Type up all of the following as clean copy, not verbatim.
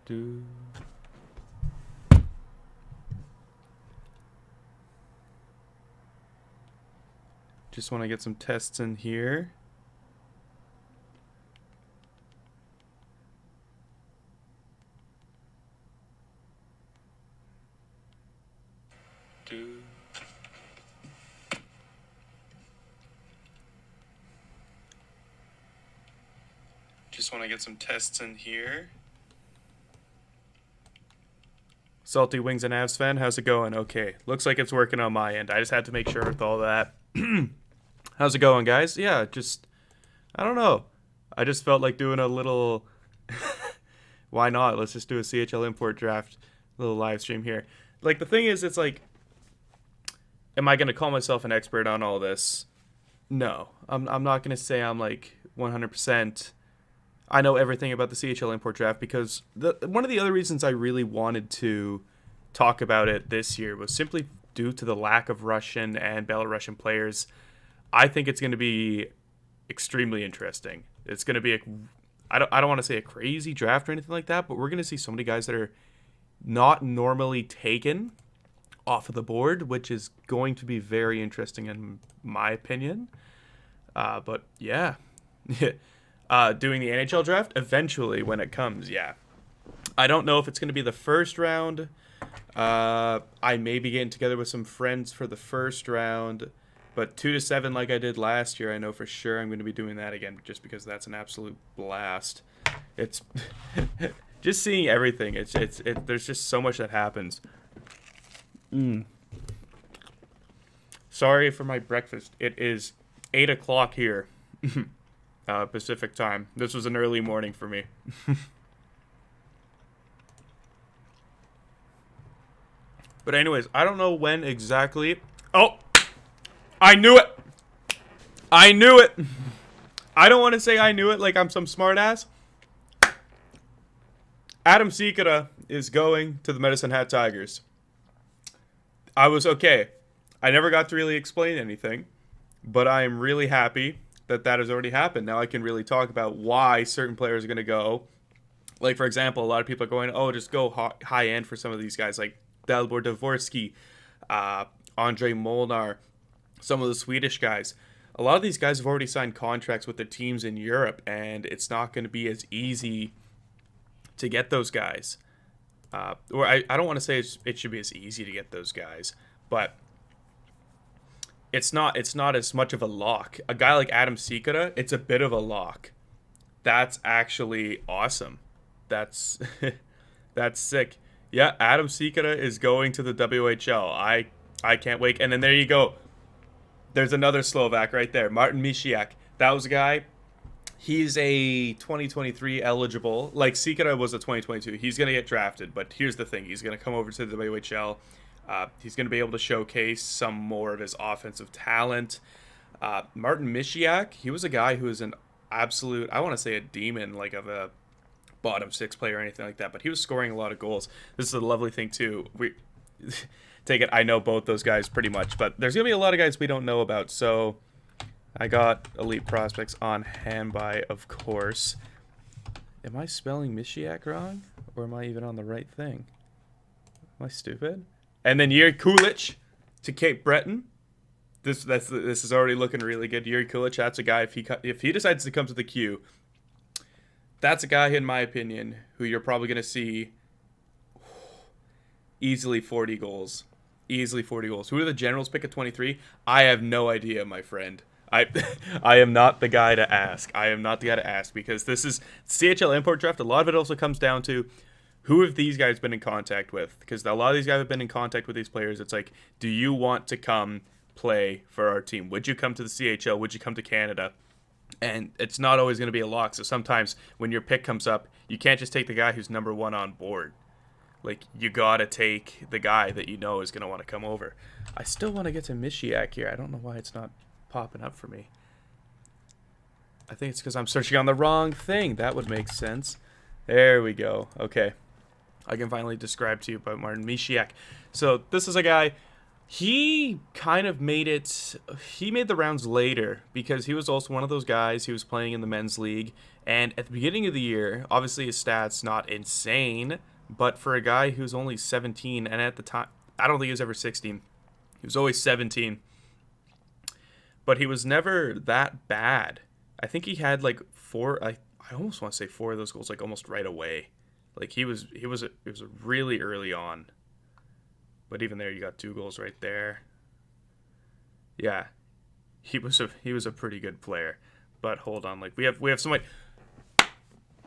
Do. Just want to get some tests in here. Do. Just want to get some tests in here. Salty Wings and Avs fan, how's it going? Okay, looks like it's working on my end. I just had to make sure with all that. How's it going, guys? Yeah, just, I don't know. I just felt like doing a little, why not? Let's just do a CHL import draft, little live stream here. Like, the thing is, it's like, am I going to call myself an expert on all this? No, I'm not going to say I'm like 100%. I know everything about the CHL import draft because one of the other reasons I really wanted to talk about it this year was simply due to the lack of Russian and Belarusian players. I think it's going to be extremely interesting. It's going to be I don't want to say a crazy draft or anything like that, but we're going to see so many guys that are not normally taken off of the board, which is going to be very interesting in my opinion. But yeah, doing the NHL draft eventually when it comes. Yeah, I don't know if it's going to be the first round. I may be getting together with some friends for the first round, but 2 to 7 like I did last year, I know for sure I'm going to be doing that again just because that's an absolute blast. It's just seeing everything. There's just so much that happens. Sorry for my breakfast. It is 8 o'clock here, Pacific time. This was an early morning for me. But anyways, I don't know when exactly. Oh, I knew it. I knew it. I don't want to say I knew it like I'm some smartass. Adam Sikora is going to the Medicine Hat Tigers. I was okay. I never got to really explain anything, but I am really happy that has already happened. Now I can really talk about why certain players are going to go. Like, for example, a lot of people are going, oh, just go high end for some of these guys, like Dalibor Dvorsky, Andrei Molnar, some of the Swedish guys. A lot of these guys have already signed contracts with their teams in Europe, and it's not going to be as easy to get those guys. Or I don't want to say it should be as easy to get those guys, but it's not as much of a lock. A guy like Adam Sikora, it's a bit of a lock. That's actually awesome. That's that's sick. Yeah, Adam Sikora is going to the WHL. I can't wait. And then there you go. There's another Slovak right there, Martin Misiak. That was a guy. He's a 2023 eligible. Like Sikora was a 2022. He's going to get drafted. But here's the thing. He's going to come over to the WHL. He's going to be able to showcase some more of his offensive talent. Martin Misiak, he was a guy who was an absolute, I want to say a demon, like of a bottom 6 player or anything like that. But he was scoring a lot of goals. This is a lovely thing, too. Take it, I know both those guys pretty much. But there's going to be a lot of guys we don't know about. So I got elite prospects on hand by, of course. Am I spelling Misiak wrong? Or am I even on the right thing? Am I stupid? And then Yuri Kulich to Cape Breton. This is already looking really good. Yuri Kulich, that's a guy, if he decides to come to the queue, that's a guy, in my opinion, who you're probably going to see easily 40 goals. Easily 40 goals. Who are the Generals pick at 23? I have no idea, my friend. I am not the guy to ask. I am not the guy to ask because this is CHL import draft. A lot of it also comes down to who have these guys been in contact with? Because a lot of these guys have been in contact with these players. It's like, do you want to come play for our team? Would you come to the CHL? Would you come to Canada? And it's not always going to be a lock. So sometimes when your pick comes up, you can't just take the guy who's number 1 on board. Like, you got to take the guy that you know is going to want to come over. I still want to get to Misiak here. I don't know why it's not popping up for me. I think it's because I'm searching on the wrong thing. That would make sense. There we go. Okay. I can finally describe to you about Martin Misiak. So this is a guy, He kind of made it. He made the rounds later because he was also one of those guys. He was playing in the men's league, and at the beginning of the year, obviously his stats not insane, but for a guy who's only 17, and at the time, I don't think he was ever 16. He was always 17, but he was never that bad. I think he had like four. I almost want to say four of those goals like almost right away. Like it was really early on. But even there, you got 2 goals right there. Yeah, he was a pretty good player. But hold on, like we have some like.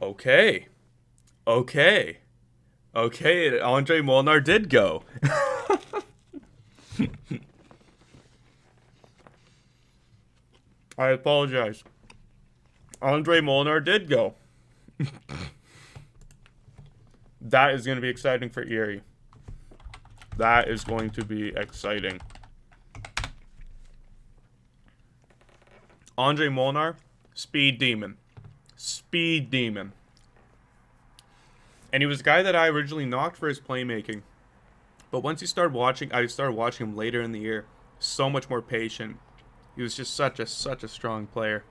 Okay. Andre Molnar did go. I apologize. Andre Molnar did go. That is going to be exciting for Erie. That is going to be exciting. Andre Molnar, speed demon. Speed demon. And he was a guy that I originally knocked for his playmaking. But once I started watching him later in the year. So much more patient. He was just such a strong player.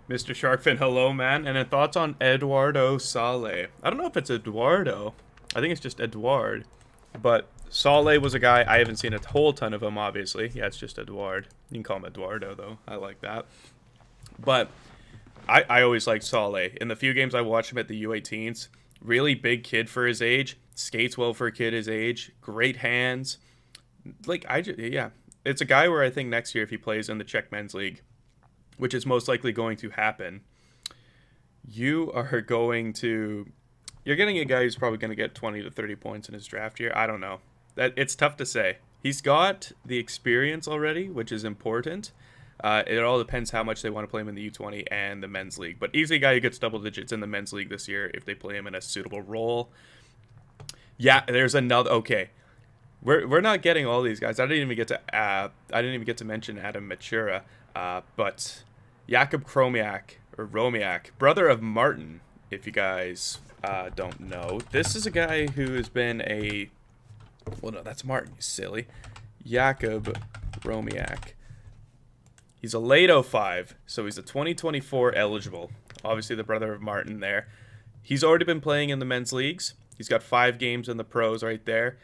Mr. Sharkfin, hello, man. And then thoughts on Eduardo Sale. I don't know if it's Eduardo. I think it's just Eduard. But Sale was a guy, I haven't seen a whole ton of him, obviously. Yeah, it's just Eduard. You can call him Eduardo, though. I like that. But I always liked Sale. In the few games I watched him at the U18s, really big kid for his age. Skates well for a kid his age. Great hands. Yeah. It's a guy where I think next year if he plays in the Czech Men's League, which is most likely going to happen, you're getting a guy who's probably going to get 20 to 30 points in his draft year. I don't know. It's tough to say. He's got the experience already, which is important. It all depends how much they want to play him in the U20 and the men's league. But easily a guy who gets double digits in the men's league this year if they play him in a suitable role. Yeah, there's another. Okay, we're not getting all these guys. I didn't even get to mention Adam Matura, but Jakub Romiak, brother of Martin. If you guys don't know, this is a guy who has been a. Well, no, that's Martin. You silly. Jakub Romiak. He's a late 05, so he's a 2024 eligible. Obviously, the brother of Martin there. He's already been playing in the men's leagues. He's got 5 games in the pros right there.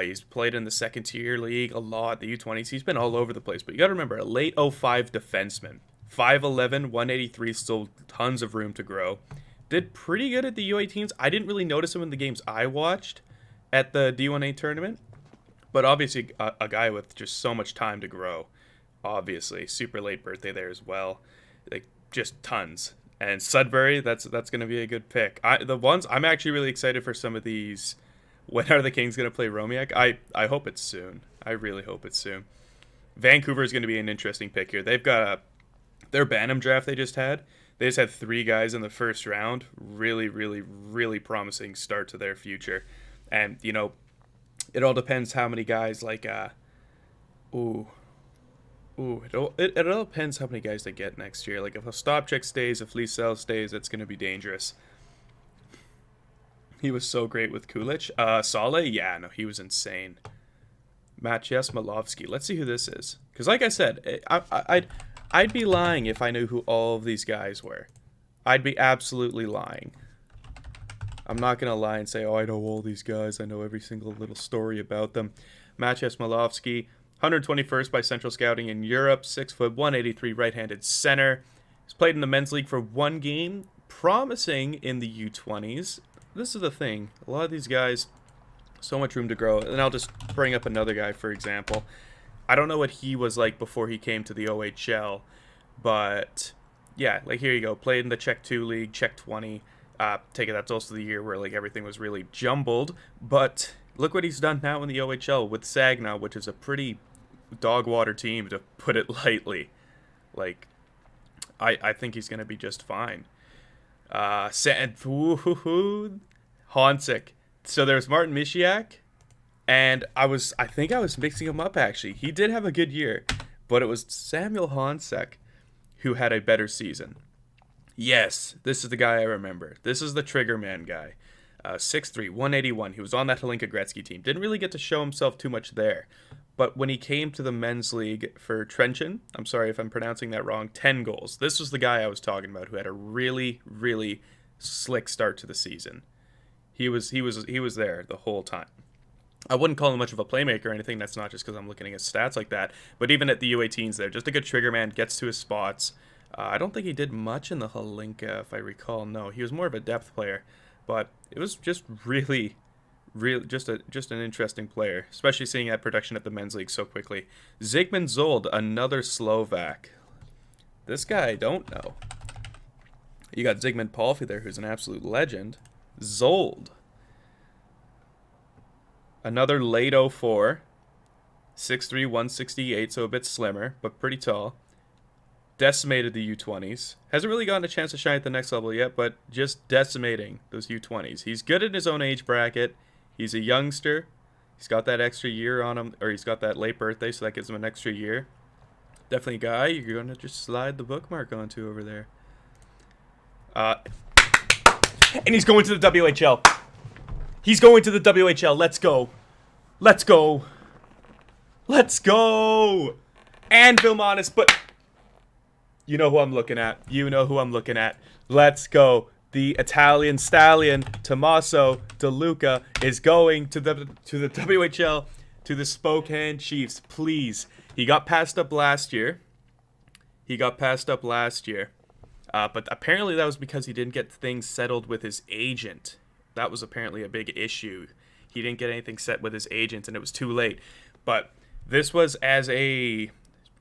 He's played in the second tier league a lot, the U20s. He's been all over the place. But you got to remember, a late 05 defenseman. 5'11", 183, still tons of room to grow. Did pretty good at the U18s. I didn't really notice him in the games I watched at the D1A tournament. But obviously, a guy with just so much time to grow. Obviously, super late birthday there as well. Like, just tons. And Sudbury, that's going to be a good pick. I'm actually really excited for some of these. When are the Kings going to play Romiak? I hope it's soon. I really hope it's soon. Vancouver is going to be an interesting pick here. They've got their Bantam draft they just had. They just had 3 guys in the first round. Really, really, really promising start to their future. And, you know, it all depends how many guys like, it all depends how many guys they get next year. Like, if a Stopcheck stays, if Liesel stays, it's going to be dangerous. He was so great with Kulich. Sale, yeah, no, he was insane. Maciej Slavkovsky. Let's see who this is. Because, like I said, I'd be lying if I knew who all of these guys were. I'd be absolutely lying. I'm not going to lie and say, oh, I know all these guys. I know every single little story about them. Maciej Slavkovsky, 121st by Central Scouting in Europe, 6 foot, 183 right-handed center. He's played in the men's league for 1 game, promising in the U20s. This is the thing. A lot of these guys, so much room to grow. And I'll just bring up another guy, for example. I don't know what he was like before he came to the OHL, but yeah, like here you go. Played in the Czech 2 League, Czech 20. Take it that's also the year where like everything was really jumbled. But look what he's done now in the OHL with Sagna, which is a pretty dog water team, to put it lightly. Like, I think he's going to be just fine. Honsick. So there's Martin Mishiak, and I think I was mixing him up actually. He did have a good year, but it was Samuel Honsick who had a better season. Yes, this is the guy I remember. This is the Trigger Man guy. 6'3", 181. He was on that Hlinka Gretzky team. Didn't really get to show himself too much there. But when he came to the men's league for Trenčín, I'm sorry if I'm pronouncing that wrong, 10 goals. This was the guy I was talking about who had a really, really slick start to the season. He was there the whole time. I wouldn't call him much of a playmaker or anything. That's not just because I'm looking at his stats like that. But even at the U18s there, just a good trigger man, gets to his spots. I don't think he did much in the Hlinka, if I recall. No, he was more of a depth player. But it was just really just an interesting player, especially seeing that production at the men's league so quickly. Zygmunt Zold, another Slovak. This guy I don't know. You got Zygmunt Palffy there, who's an absolute legend. Zold. Another late 04. 6'3", 168, so a bit slimmer, but pretty tall. Decimated the U20s. Hasn't really gotten a chance to shine at the next level yet, but just decimating those U20s. He's good in his own age bracket. He's a youngster. He's got that extra year on him, or he's got that late birthday, so that gives him an extra year. Definitely a guy you're going to just slide the bookmark onto over there. And he's going to the WHL. He's going to the WHL. Let's go. Let's go. Let's go. And Vilmanis, but you know who I'm looking at. You know who I'm looking at. Let's go. The Italian stallion, Tommaso de Luca, is going to the WHL, to the Spokane Chiefs. Please. He got passed up last year. But apparently that was because he didn't get things settled with his agent. That was apparently a big issue. He didn't get anything set with his agent, and it was too late. But this was as a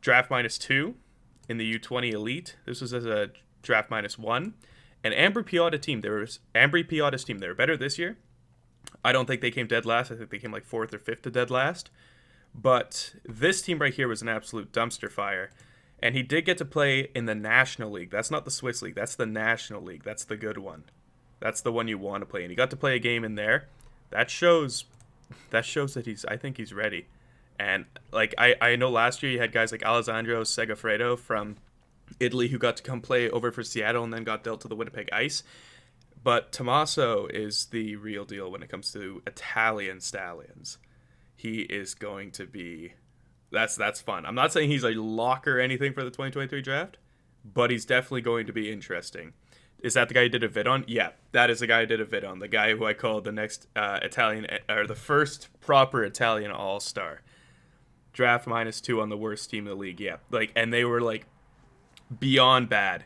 draft -2 in the U20 Elite. This was as a draft -1. And Ambry Piotta's team, they were better this year. I don't think they came dead last. I think they came like 4th or 5th to dead last. But this team right here was an absolute dumpster fire. And he did get to play in the National League. That's not the Swiss League. That's the National League. That's the good one. That's the one you want to play. And he got to play a game in there. That shows that I think he's ready. And like I know last year you had guys like Alessandro Segafredo from Italy who got to come play over for Seattle and then got dealt to the Winnipeg Ice. But Tommaso is the real deal when it comes to Italian stallions. He is going to be... That's fun. I'm not saying he's a lock or anything for the 2023 draft, but he's definitely going to be interesting. Is that the guy who did a vid on? Yeah, that is the guy who did a vid on. The guy who I called the next Italian, or the first proper Italian all-star. Draft -2 on the worst team in the league. Yeah, like, and they were like beyond bad.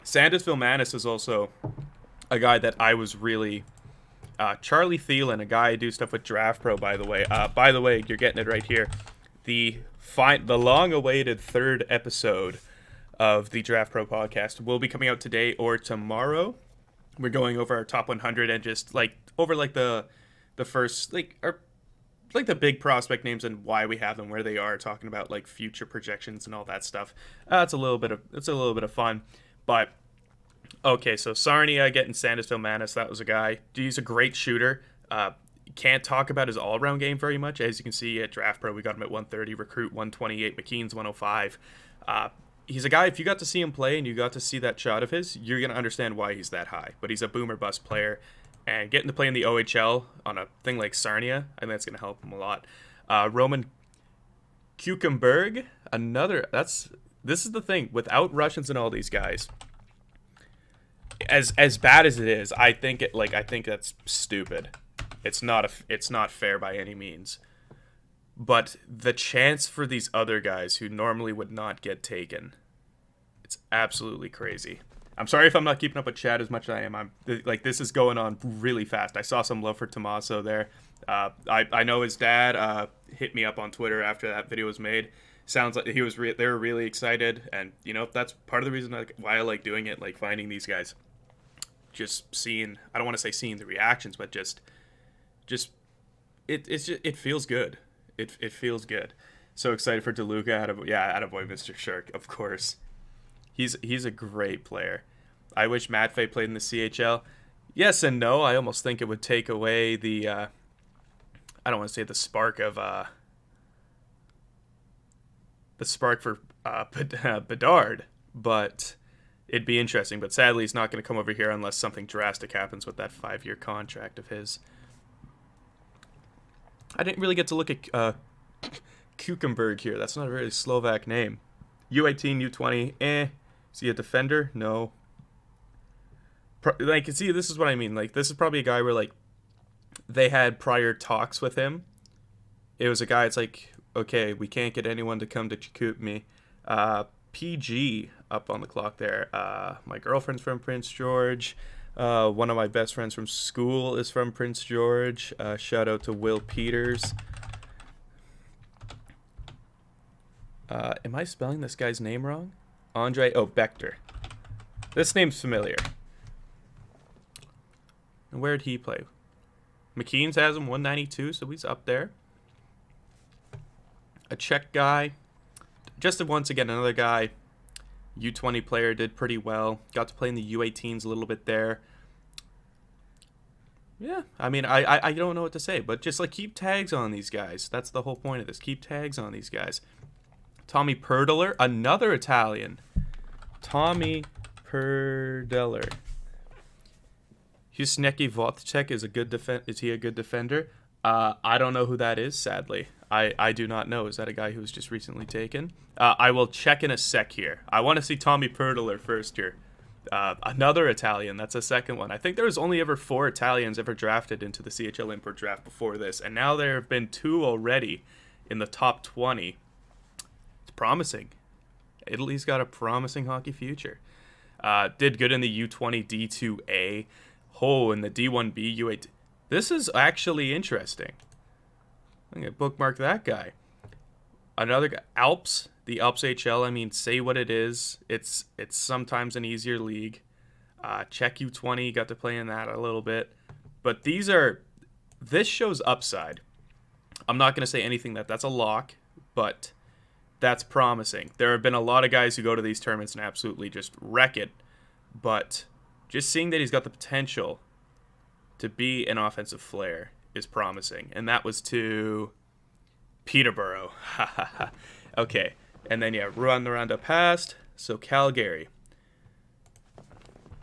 Sandis Vilmanis is also a guy that I was really... Charlie Thielen, a guy I do stuff with DraftPro, by the way. By the way, you're getting it right here. The long-awaited 3rd episode of the DraftPro podcast will be coming out today or tomorrow. We're going over our top 100 and just like over like the first like the big prospect names and why we have them, where they are, talking about like future projections and all that stuff. It's a little bit of fun, but. Okay, so Sarnia getting Sandis Vilmanis, that was a guy. He's a great shooter. Can't talk about his all-around game very much. As you can see at DraftPro, we got him at 130, Recruit 128, McKean's 105. He's a guy, if you got to see him play and you got to see that shot of his, you're going to understand why he's that high. But he's a boomer bust player. And getting to play in the OHL on a thing like Sarnia, I think that's going to help him a lot. Roman Kuchenberg, this is the thing. Without Russians and all these guys... As bad as it is, I think that's stupid. It's not fair by any means. But the chance for these other guys who normally would not get taken, it's absolutely crazy. I'm sorry if I'm not keeping up with chat as much as I am. This is going on really fast. I saw some love for Tommaso there. I know his dad hit me up on Twitter after that video was made. Sounds like they were really excited, and that's part of the reason why I like doing it, like finding these guys. Just seeing, I don't want to say seeing the reactions, but just it feels good. It feels good. So excited for DeLuca. Attaboy Mr. Shirk, of course. He's a great player. I wish Matvey played in the CHL. Yes and no. I almost think it would take away the I don't want to say the spark of for Bedard, but It'd be interesting, but sadly he's not going to come over here unless something drastic happens with that 5-year contract of his. I didn't really get to look at Kukenberg here. That's not a very Slovak name. U18, U20, Is he a defender? No. Like, see, this is what I mean. Like, this is probably a guy where, like, they had prior talks with him. It was a guy, it's like, okay, we can't get anyone to come to Chicoutimi. PG up on the clock there. My girlfriend's from Prince George. One of my best friends from school is from Prince George. Shout out to Will Peters. Am I spelling this guy's name wrong? Bechter. This name's familiar. And where did he play? McKean's has him 192, so he's up there. A Czech guy. Just once again, another guy. U20 player, did pretty well. Got to play in the U18s a little bit there. Yeah, I mean, I don't know what to say, but just like keep tags on these guys. That's the whole point of this. Keep tags on these guys. Tommy Perdeler, another Italian. Tommy Perdeler. Husneki Votcek is he a good defender? I don't know who that is, sadly. I do not know. Is that a guy who was just recently taken? I will check in a sec here. I want to see Tommy Perdeler first here. Another Italian. That's a second one. I think there was only ever 4 Italians ever drafted into the CHL Import Draft before this, and now there have been 2 already in the top 20. It's promising. Italy's got a promising hockey future. Did good in the U20 D2A. In the D1B U8. This is actually interesting. I'm going to bookmark that guy. Another guy, Alps, the Alps HL. I mean, say what it is. It's sometimes an easier league. Czech U20, got to play in that a little bit. But this shows upside. I'm not going to say anything that's a lock, but that's promising. There have been a lot of guys who go to these tournaments and absolutely just wreck it. But just seeing that he's got the potential to be an offensive flair is promising. And that was to Peterborough. Okay. And then, run the roundup past. So Calgary.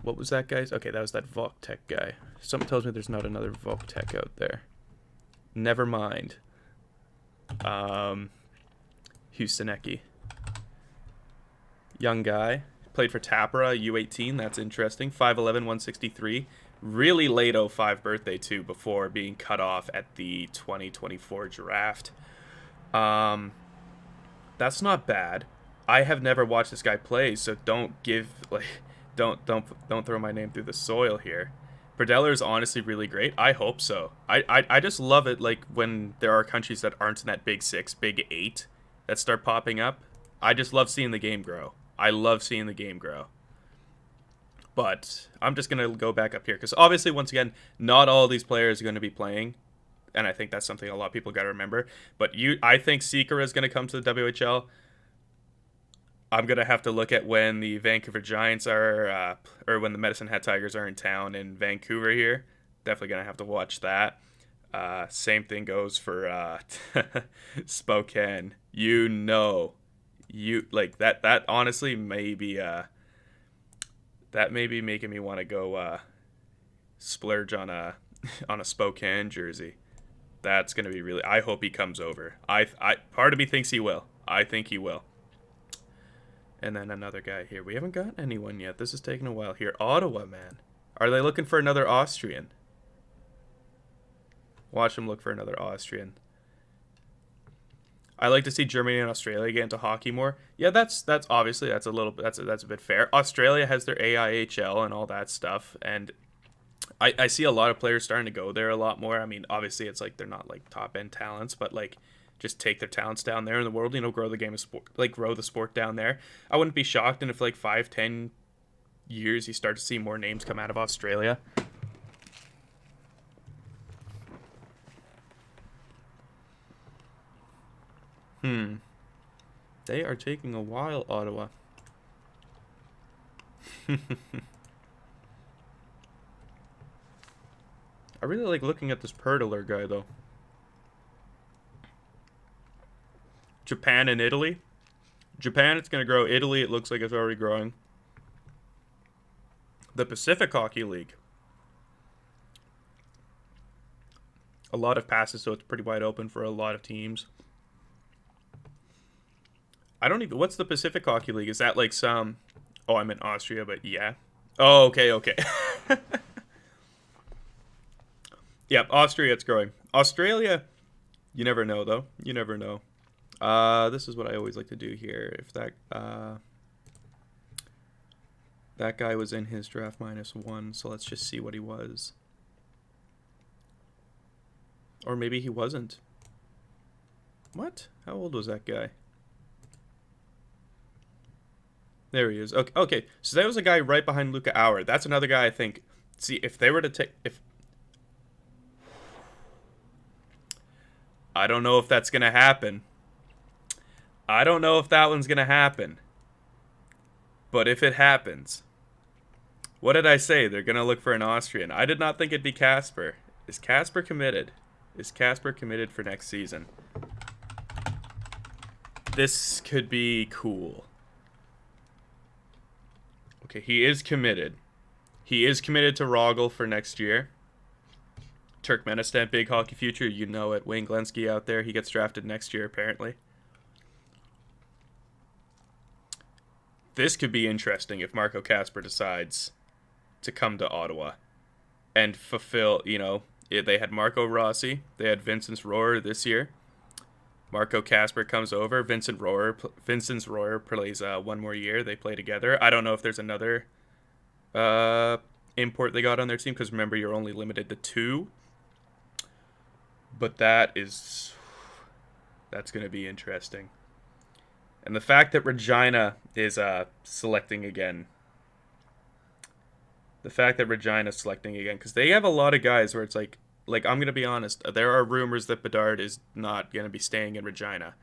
What was that guy's? Okay, that was that Voktek guy. Something tells me there's not another Voktek out there. Never mind. Hustonecki. Young guy. Played for Tappara, U18. That's interesting. 5'11", 163. Really late 05 birthday, too, before being cut off at the 2024 draft. That's not bad. I have never watched this guy play, so don't throw my name through the soil here. Perdeler is honestly really great. I hope so. I just love it, like, when there are countries that aren't in that Big 6, Big 8 that start popping up. I just love seeing the game grow. I love seeing the game grow. But I'm just going to go back up here because obviously, once again, not all of these players are going to be playing. And I think that's something a lot of people got to remember. But I think Sikora is going to come to the WHL. I'm going to have to look at when the Vancouver Giants are, or when the Medicine Hat Tigers are in town in Vancouver here. Definitely going to have to watch that. Same thing goes for Spokane. That honestly may be that may be making me want to go splurge on a Spokane jersey. That's gonna be really. I hope he comes over. Part of me thinks he will. I think he will. And then another guy here. We haven't got anyone yet. This is taking a while here. Ottawa, man. Are they looking for another Austrian? Watch them look for another Austrian. I like to see Germany and Australia get into hockey more. Yeah, that's obviously that's a bit fair. Australia has their AIHL and all that stuff, and I see a lot of players starting to go there a lot more. I mean, obviously it's like they're not like top end talents, but like just take their talents down there in the world, grow the game of sport, like grow the sport down there. I wouldn't be shocked if like 5-10 years you start to see more names come out of Australia. They are taking a while, Ottawa. I really like looking at this Perdeler guy, though. Japan and Italy. Japan, it's going to grow. Italy, it looks like it's already growing. The Pacific Hockey League. A lot of passes, so it's pretty wide open for a lot of teams. I don't even... What's the Pacific Hockey League? Is that like some... Oh, I'm in Austria, but yeah. Oh, okay, okay. Yep, Austria, it's growing. Australia, you never know, though. You never know. This is what I always like to do here. If that guy was in his draft -1, so let's just see what he was. Or maybe he wasn't. What? How old was that guy? There he is. Okay, okay. So that was a guy right behind Luca Auer. That's another guy I think. See, if they were to take... I don't know if that's going to happen. I don't know if that one's going to happen. But if it happens... What did I say? They're going to look for an Austrian. I did not think it'd be Casper. Is Casper committed? Is Casper committed for next season? This could be cool. Okay, he is committed. He is committed to Rogel for next year. Turkmenistan, big hockey future. You know it. Wayne Glensky out there. He gets drafted next year, apparently. This could be interesting if Marco Casper decides to come to Ottawa and fulfill, you know, they had Marco Rossi. They had Vincent Rohrer this year. Marco Casper comes over. Vincent Rohrer plays one more year. They play together. I don't know if there's another import they got on their team, because remember, you're only limited to 2. But that's going to be interesting. And the fact that Regina is selecting again. Because they have a lot of guys where it's like I'm going to be honest, there are rumors that Bedard is not going to be staying in Regina.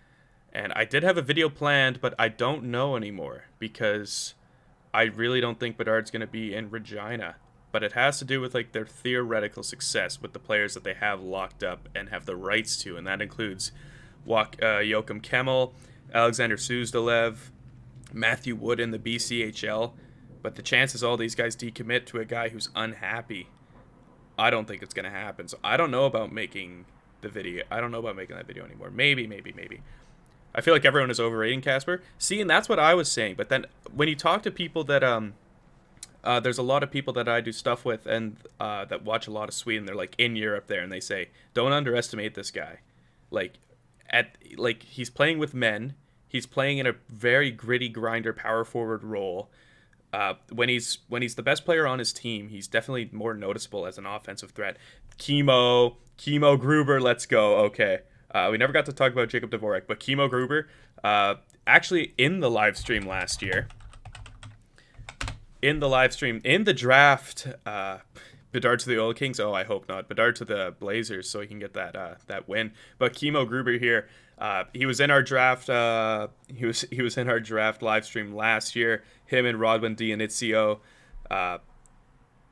And I did have a video planned, but I don't know anymore, because I really don't think Bedard's going to be in Regina. But it has to do with like their theoretical success with the players that they have locked up and have the rights to, and that includes Joachim Kemmel, Alexander Suzdalev, Matthew Wood in the BCHL. But the chances all these guys decommit to a guy who's unhappy, I don't think it's going to happen. So I don't know about making the video. I don't know about making that video anymore. Maybe. I feel like everyone is overrating Casper. See, and that's what I was saying. But then when you talk to people that there's a lot of people that I do stuff with and that watch a lot of Sweden. They're like in Europe there, and they say, don't underestimate this guy. He's playing with men. He's playing in a very gritty grinder power forward role. When he's the best player on his team, he's definitely more noticeable as an offensive threat. Kimo Gruber, let's go. Okay. We never got to talk about Jacob Dvorak, but Kimo Gruber, actually in the live stream last year, in the draft, Bedard to the Oil Kings. Oh, I hope not. Bedard to the Blazers, so he can get that win. But Kimo Gruber here, he was in our draft. He was in our draft live stream last year. Him and Rodwin Dionizio.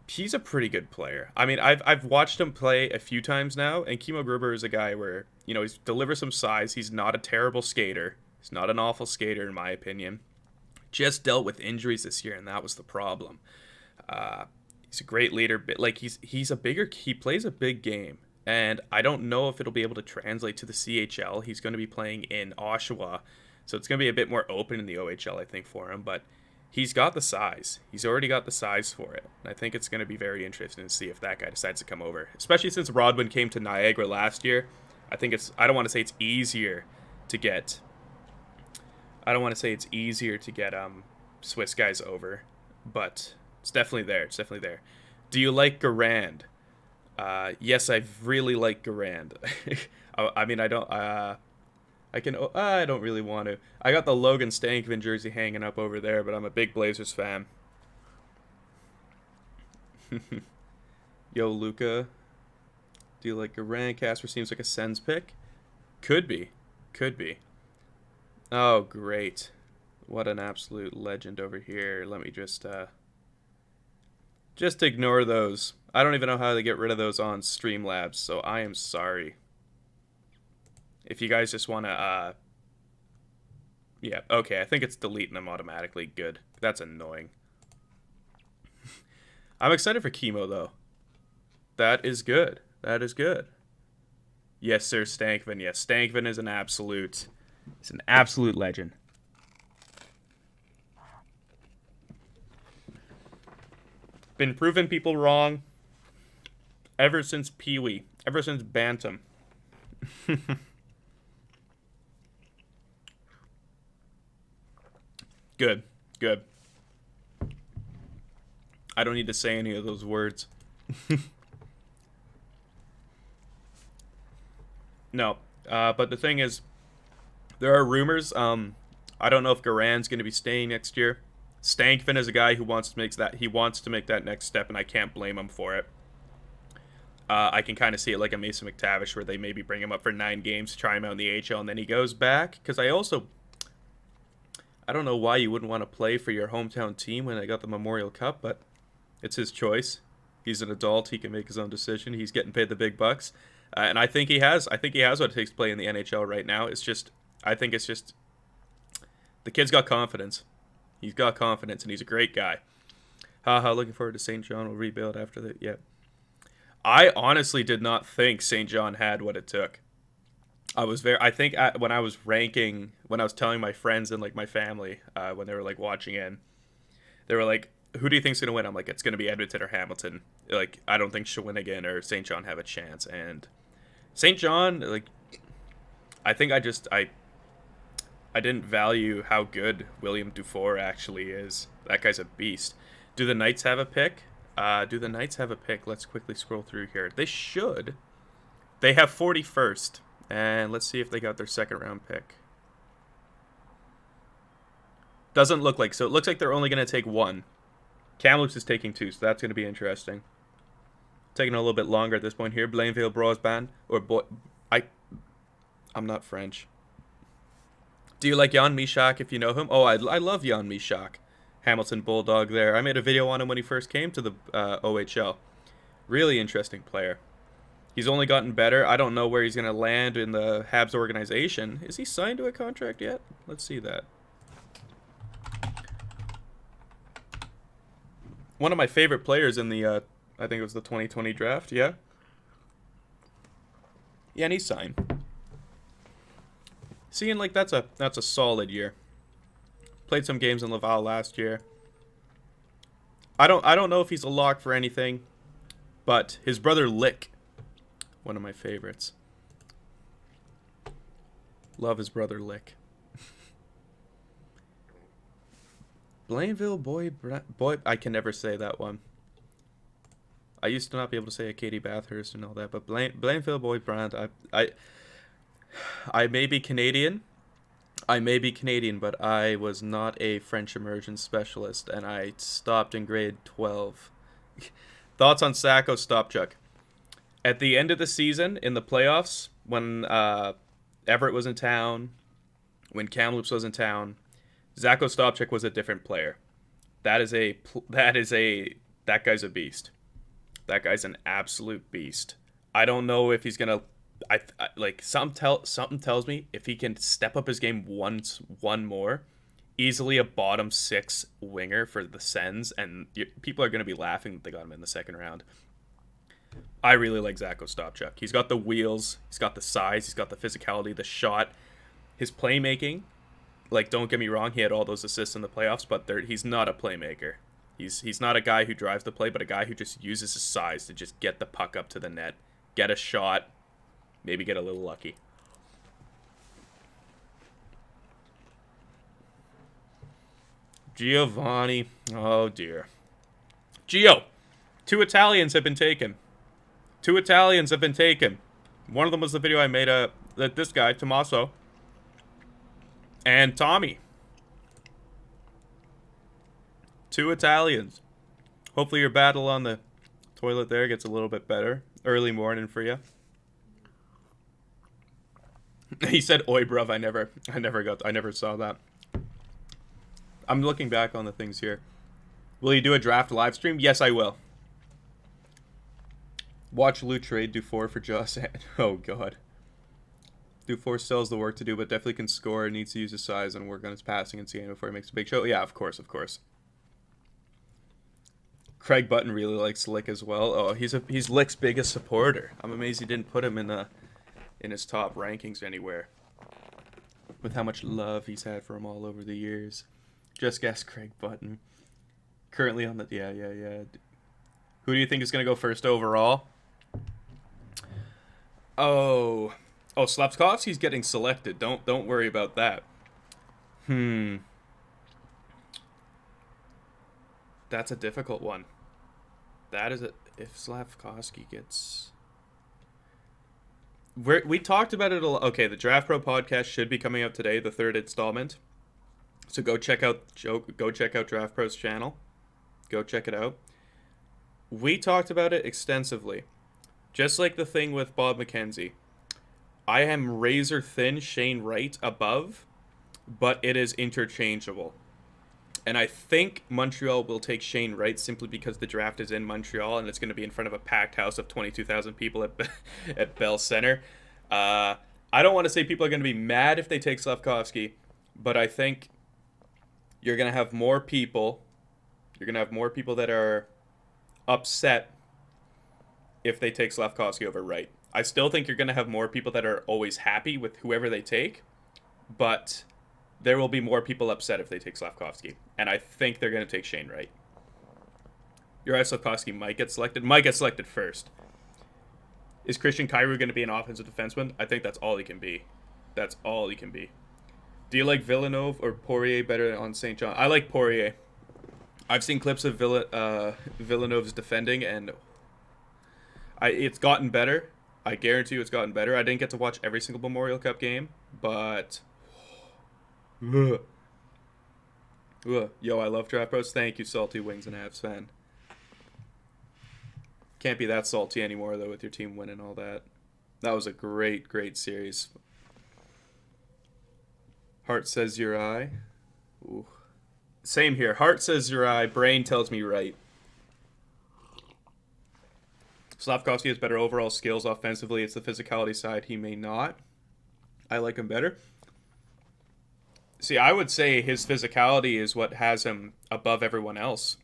He's a pretty good player. I mean, I've watched him play a few times now, and Kimo Gruber is a guy where, you know, he's delivers some size. He's not a terrible skater. He's not an awful skater in my opinion. Just dealt with injuries this year, and that was the problem. He's a great leader, but like he plays a big game, and I don't know if it'll be able to translate to the CHL. He's going to be playing in Oshawa, so it's going to be a bit more open in the OHL, I think, for him. But he's got the size. He's already got the size for it, and I think it's going to be very interesting to see if that guy decides to come over, especially since Rodwin came to Niagara last year. I think I don't want to say it's easier to get. Swiss guys over, but it's definitely there. Do you like Garand? Yes, I really like Garand. I mean, I don't really want to. I got the Logan Stankoven jersey hanging up over there, but I'm a big Blazers fan. Yo, Luca. Do you like Garand? Casper seems like a Sens pick. Could be. Oh, great. What an absolute legend over here. Let me just ignore those. I don't even know how to get rid of those on Streamlabs, so I am sorry. If you guys just want to, yeah, okay, I think it's deleting them automatically. Good. That's annoying. I'm excited for Chemo, though. That is good. That is good. Yes, sir, Stankvin. Yes, Stankvin is an absolute... He's an absolute legend. Been proving people wrong ever since Pee Wee. Ever since Bantam. Good. Good. I don't need to say any of those words. No. But the thing is, there are rumors. I don't know if Garan's going to be staying next year. Stankvin is a guy who wants to make that. He wants to make that next step, and I can't blame him for it. I can kind of see it like a Mason McTavish, where they maybe bring him up for 9 games, try him out in the AHL, and then he goes back. Because I don't know why you wouldn't want to play for your hometown team when they got the Memorial Cup, but it's his choice. He's an adult. He can make his own decision. He's getting paid the big bucks, and I think he has. I think he has what it takes to play in the NHL right now. I think it's just the kid's got confidence. He's got confidence, and he's a great guy. Haha, looking forward to St. John will rebuild after that. Yeah. I honestly did not think St. John had what it took. When I was telling my friends and like my family, when they were like watching in, they were like, who do you think's going to win? I'm like, it's going to be Edmonton or Hamilton. Like, I don't think Shawinigan or St. John have a chance. And St. John, like, I think I didn't value how good William Dufour actually is. That guy's a beast. Do the Knights have a pick? Let's quickly scroll through here. They should. They have 41st. And let's see if they got their second round pick. Doesn't look like. So it looks like they're only going to take 1. Kamloops is taking 2, so that's going to be interesting. Taking a little bit longer at this point here. Blainville Brosband. I'm not French. Do you like Jan Mishak if you know him? Oh, I love Jan Mishak. Hamilton Bulldog there. I made a video on him when he first came to the OHL. Really interesting player. He's only gotten better. I don't know where he's going to land in the Habs organization. Is he signed to a contract yet? Let's see that. One of my favorite players in the, I think it was the 2020 draft, yeah? Yeah, and he's signed. Seeing like that's a solid year. Played some games in Laval last year. I don't know if he's a lock for anything, but his brother Lick, one of my favorites. Love his brother Lick. Blainville boy, I can never say that one. I used to not be able to say a Katie Bathurst and all that, but Blainville boy brand. I may be Canadian. But I was not a French immersion specialist, and I stopped in grade 12. Thoughts on Sacco Stopchuk? At the end of the season, in the playoffs, when Everett was in town, when Kamloops was in town, Sacco Stopchuk was a different player. That guy's a beast. That guy's an absolute beast. I don't know if he's gonna. Something tells me if he can step up his game one more, easily a bottom 6 winger for the Sens, and people are going to be laughing that they got him in the second round. I really like Sacco Stopchuk. He's got the wheels, he's got the size, he's got the physicality, the shot, his playmaking. Like, don't get me wrong, he had all those assists in the playoffs, but he's not a playmaker. He's not a guy who drives the play, but a guy who just uses his size to just get the puck up to the net, get a shot. Maybe get a little lucky. Giovanni. Oh, dear. Gio. 2 Italians have been taken. One of them was the video I made that this guy, Tommaso, and Tommy. 2 Italians. Hopefully your battle on the toilet there gets a little bit better. Early morning for you. He said, "Oi, bruv." I never saw that. I'm looking back on the things here. Will you do a draft live stream? Yes, I will. Watch Lou trade Dufour for Joss. Oh God. Dufour still has the work to do, but definitely can score. Needs to use his size and work on his passing and skating before he makes a big show. Yeah, of course. Craig Button really likes Lick as well. Oh, he's Lick's biggest supporter. I'm amazed he didn't put him in his top rankings anywhere. With how much love he's had for him all over the years. Just guess Craig Button. Currently on the yeah. Who do you think is gonna go first overall? Oh, Slavkovsky's getting selected. Don't worry about that. That's a difficult one. That is if Slavkovsky gets. We talked about it a lot. Okay, the DraftPro podcast should be coming out today, the 3rd installment. So go check out DraftPro's channel. Go check it out. We talked about it extensively. Just like the thing with Bob McKenzie. I am razor thin Shane Wright above, but it is interchangeable. And I think Montreal will take Shane Wright simply because the draft is in Montreal and it's going to be in front of a packed house of 22,000 people at Bell Center. I don't want to say people are going to be mad if they take Slavkovsky, but I think you're going to have more people. You're going to have more people that are upset if they take Slavkovsky over Wright. I still think you're going to have more people that are always happy with whoever they take, but there will be more people upset if they take Slavkovsky. And I think they're going to take Shane Wright. Uri Slavkovsky might get selected. Might get selected first. Is Christian Kyrou going to be an offensive defenseman? I think that's all he can be. That's all he can be. Do you like Villeneuve or Poirier better on St. John? I like Poirier. I've seen clips of Villeneuve's defending, and it's gotten better. I guarantee you it's gotten better. I didn't get to watch every single Memorial Cup game, but... Yo, I love Draft Pros. Thank you, Salty Wings and Avs fan. Can't be that salty anymore, though, with your team winning all that. That was a great, great series. Heart says Uri. Ooh. Same here. Heart says Uri. Brain tells me right. Slavkovsky has better overall skills offensively. It's the physicality side he may not. I like him better. See, I would say his physicality is what has him above everyone else.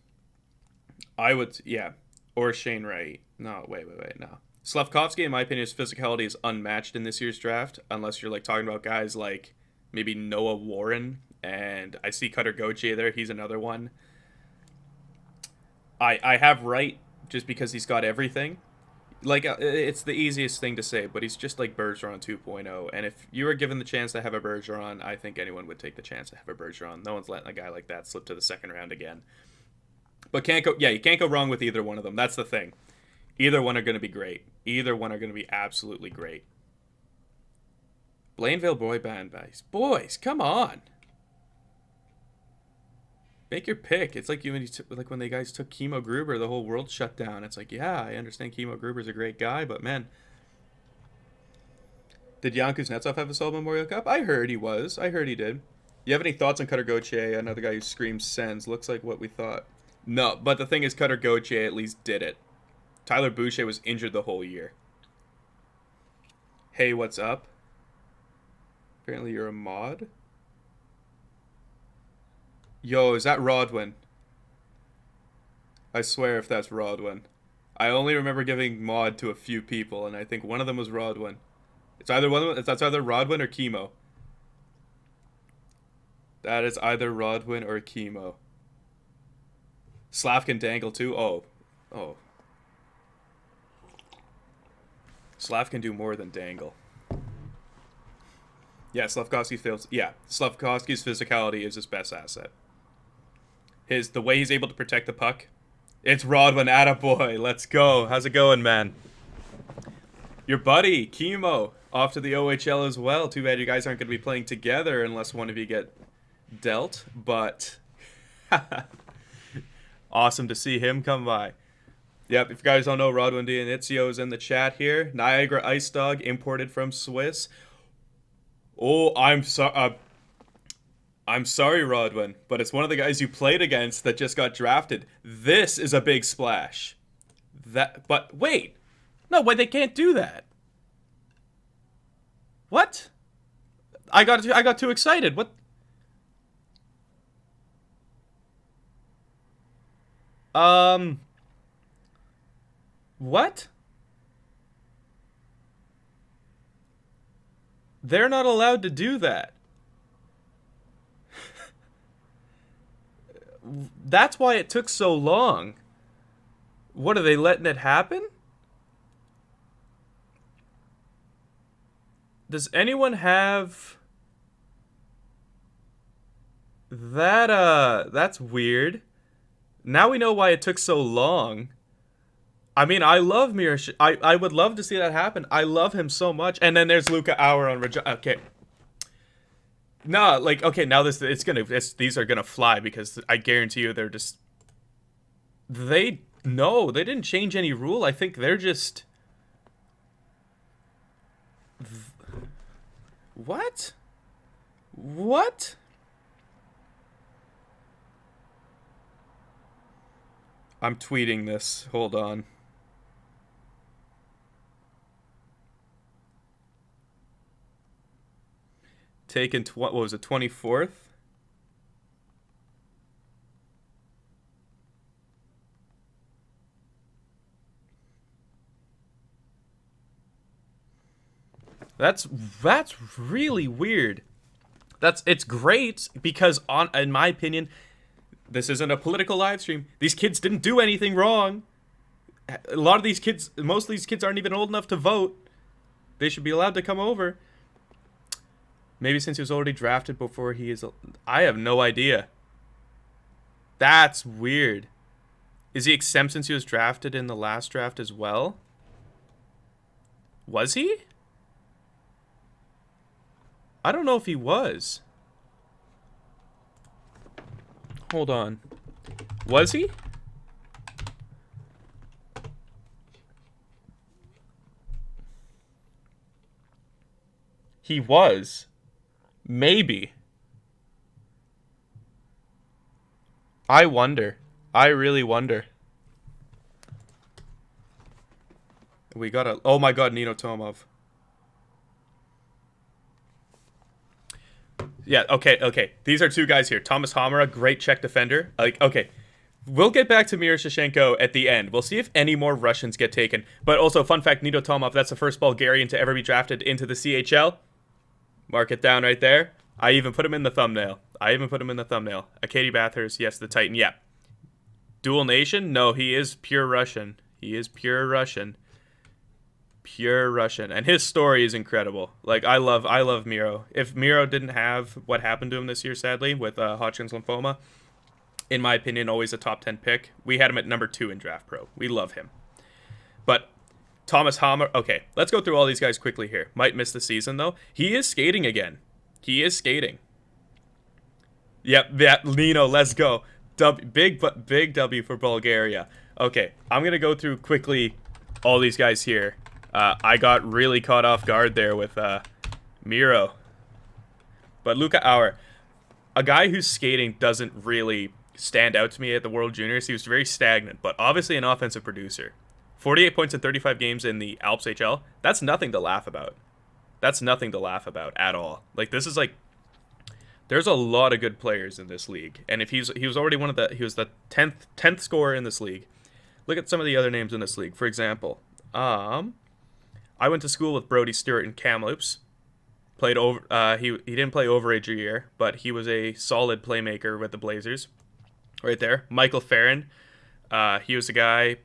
Or Shane Wright. No, wait, no. Slavkovsky, in my opinion, his physicality is unmatched in this year's draft, unless you're like talking about guys like maybe Noah Warren, and I see Cutter Gauthier there. He's another one. I have Wright just because he's got everything. Like, it's the easiest thing to say, but he's just like Bergeron 2.0. And if you were given the chance to have a Bergeron, I think anyone would take the chance to have a Bergeron. No one's letting a guy like that slip to the second round again. But you can't go wrong with either one of them. That's the thing. Either one are going to be great. Either one are going to be absolutely great. Blainville boy band guys. Boys, come on. Make your pick. It's like when the guys took Kimo Gruber, the whole world shut down. It's like, yeah, I understand Kimo Gruber's a great guy, but man. Did Jan Kuznetsov have a solo Memorial Cup? I heard he was. I heard he did. You have any thoughts on Cutter Gauthier, another guy who screams sends? Looks like what we thought. No, but the thing is, Cutter Gauthier at least did it. Tyler Boucher was injured the whole year. Hey, what's up? Apparently you're a mod. Yo, is that Rodwin? I swear if that's Rodwin. I only remember giving mod to a few people, and I think one of them was Rodwin. That's either Rodwin or Chemo. That is either Rodwin or Chemo. Slav can dangle too? Oh. Slav can do more than dangle. Yeah, Slavkovsky's physicality is his best asset. The way he's able to protect the puck. It's Rodwin, attaboy. Let's go. How's it going, man? Your buddy, Chemo, off to the OHL as well. Too bad you guys aren't going to be playing together unless one of you get dealt. But awesome to see him come by. Yep, if you guys don't know, Rodwin Dionizio is in the chat here. Niagara Ice Dog, imported from Swiss. Oh, I'm sorry, Rodwin, but it's one of the guys you played against that just got drafted. This is a big splash. But wait, no, they can't do that. What? I got too excited. What? What? They're not allowed to do that. That's why it took so long. What, are they letting it happen? Does anyone have that? That's weird. Now we know why it took so long. I mean, I love I would love to see that happen. I love him so much. And then there's Luca Hour on okay. No, like, okay, now these are gonna fly, because I guarantee you they're just, they didn't change any rule. I think they're just, what? I'm tweeting this. Hold on. Taken, what was it, 24th? That's really weird. It's great because, in my opinion, this isn't a political live stream. These kids didn't do anything wrong. Most of these kids aren't even old enough to vote. They should be allowed to come over. Maybe since he was already drafted before he is... I have no idea. That's weird. Is he exempt since he was drafted in the last draft as well? Was he? I don't know if he was. Hold on. Was he? He was. Maybe. I wonder. I really wonder. We got a... Oh my god, Nino Tomov. Yeah, okay. These are two guys here. Thomas Hamara, great Czech defender. Like, okay. We'll get back to Miroshnichenko at the end. We'll see if any more Russians get taken. But also, fun fact, Nino Tomov, that's the first Bulgarian to ever be drafted into the CHL. Mark it down right there. I even put him in the thumbnail. Katie Bathurst, yes, the Titan, yeah. Dual nation? No, he is pure Russian. Pure Russian. And his story is incredible. Like, I love Miro. If Miro didn't have what happened to him this year, sadly, with Hodgkin's lymphoma, in my opinion, always a top 10 pick. We had him at number 2 in DraftPro. We love him. But Thomas Hammer, okay, let's go through all these guys quickly here. Might miss the season, though. He is skating again. Yep, Nino, let's go. Big W for Bulgaria. Okay, I'm going to go through quickly all these guys here. I got really caught off guard there with Miro. But Luca Auer, a guy whose skating doesn't really stand out to me at the World Juniors. He was very stagnant, but obviously an offensive producer. 48 points in 35 games in the Alps HL. That's nothing to laugh about. At all. Like, this is like, there's a lot of good players in this league, and if he was already he was the 10th scorer in this league. Look at some of the other names in this league. For example, I went to school with Brody Stewart in Kamloops. Played over. He didn't play overage a year, but he was a solid playmaker with the Blazers. Right there, Michael Farron. He was a guy.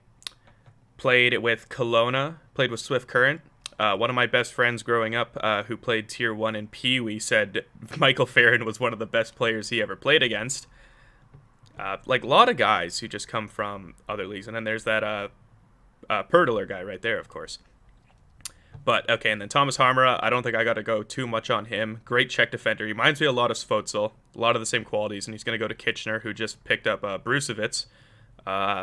Played with Kelowna. Played with Swift Current. One of my best friends growing up, who played Tier 1 in Pee Wee, said Michael Farron was one of the best players he ever played against. Like, a lot of guys who just come from other leagues. And then there's that Pertler guy right there, of course. But, okay, and then Thomas Hamara, I don't think I got to go too much on him. Great Czech defender. He reminds me a lot of Svotzel. A lot of the same qualities. And he's going to go to Kitchener, who just picked up Brusevitz.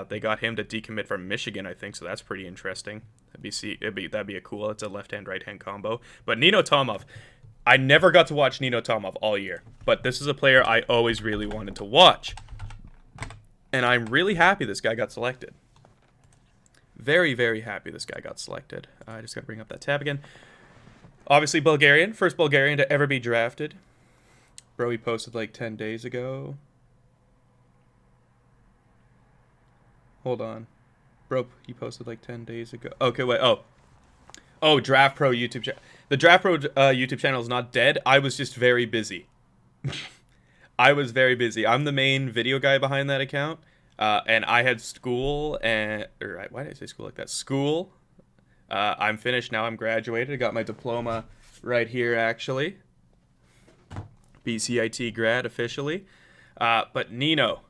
They got him to decommit from Michigan, I think, so that's pretty interesting. That'd be a cool. It's a left-hand, right-hand combo. But Nino Tomov, I never got to watch Nino Tomov all year, but this is a player I always really wanted to watch. And I'm really happy this guy got selected. Very, very happy this guy got selected. I just got to bring up that tab again. Obviously Bulgarian. First Bulgarian to ever be drafted. Bro, he posted like 10 days ago. Hold on. Bro, he posted like 10 days ago. Okay, wait. Oh, DraftPro YouTube channel. The DraftPro YouTube channel is not dead. I was just very busy. I was very busy. I'm the main video guy behind that account. And I had school and... why did I say school like that? School. I'm finished now. I'm graduated. I got my diploma right here, actually. BCIT grad officially. But Nino.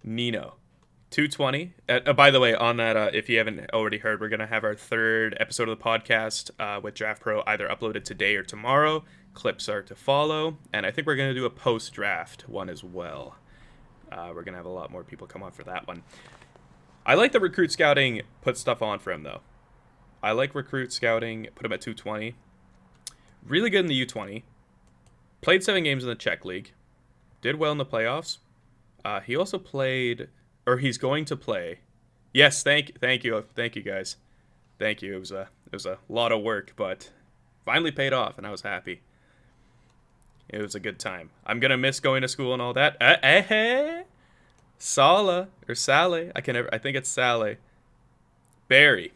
220. By the way, on that, if you haven't already heard, we're going to have our third episode of the podcast with DraftPro either uploaded today or tomorrow. Clips are to follow. And I think we're going to do a post-draft one as well. We're going to have a lot more people come on for that one. I like the recruit scouting put stuff on for him, though. I like recruit scouting, put him at 220. Really good in the U20. Played 7 games in the Czech League. Did well in the playoffs. He also played... Or he's going to play. Yes, thank you guys. Thank you. It was a lot of work, but finally paid off, and I was happy. It was a good time. I'm gonna miss going to school and all that. Sala or Sale. I think it's Sale. Barry.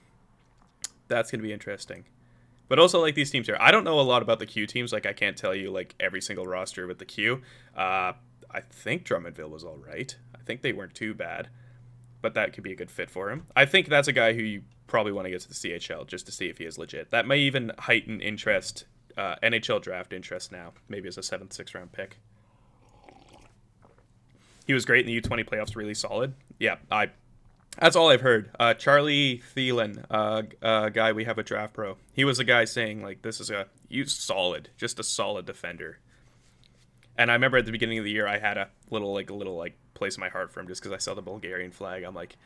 That's gonna be interesting. But also like these teams here. I don't know a lot about the Q teams. Like I can't tell you like every single roster with the Q. I think Drummondville was all right. I think they weren't too bad, but that could be a good fit for him. I think that's a guy who you probably want to get to the CHL just to see if he is legit. That may even heighten interest, NHL draft interest now, maybe as a 7th, 6th round pick. He was great in the U20 playoffs, really solid. Yeah, that's all I've heard. Charlie Thielen, guy we have at DraftPro, he was a guy saying like this is just a solid defender. And I remember at the beginning of the year, I had a little place in my heart for him just because I saw the Bulgarian flag. I'm like,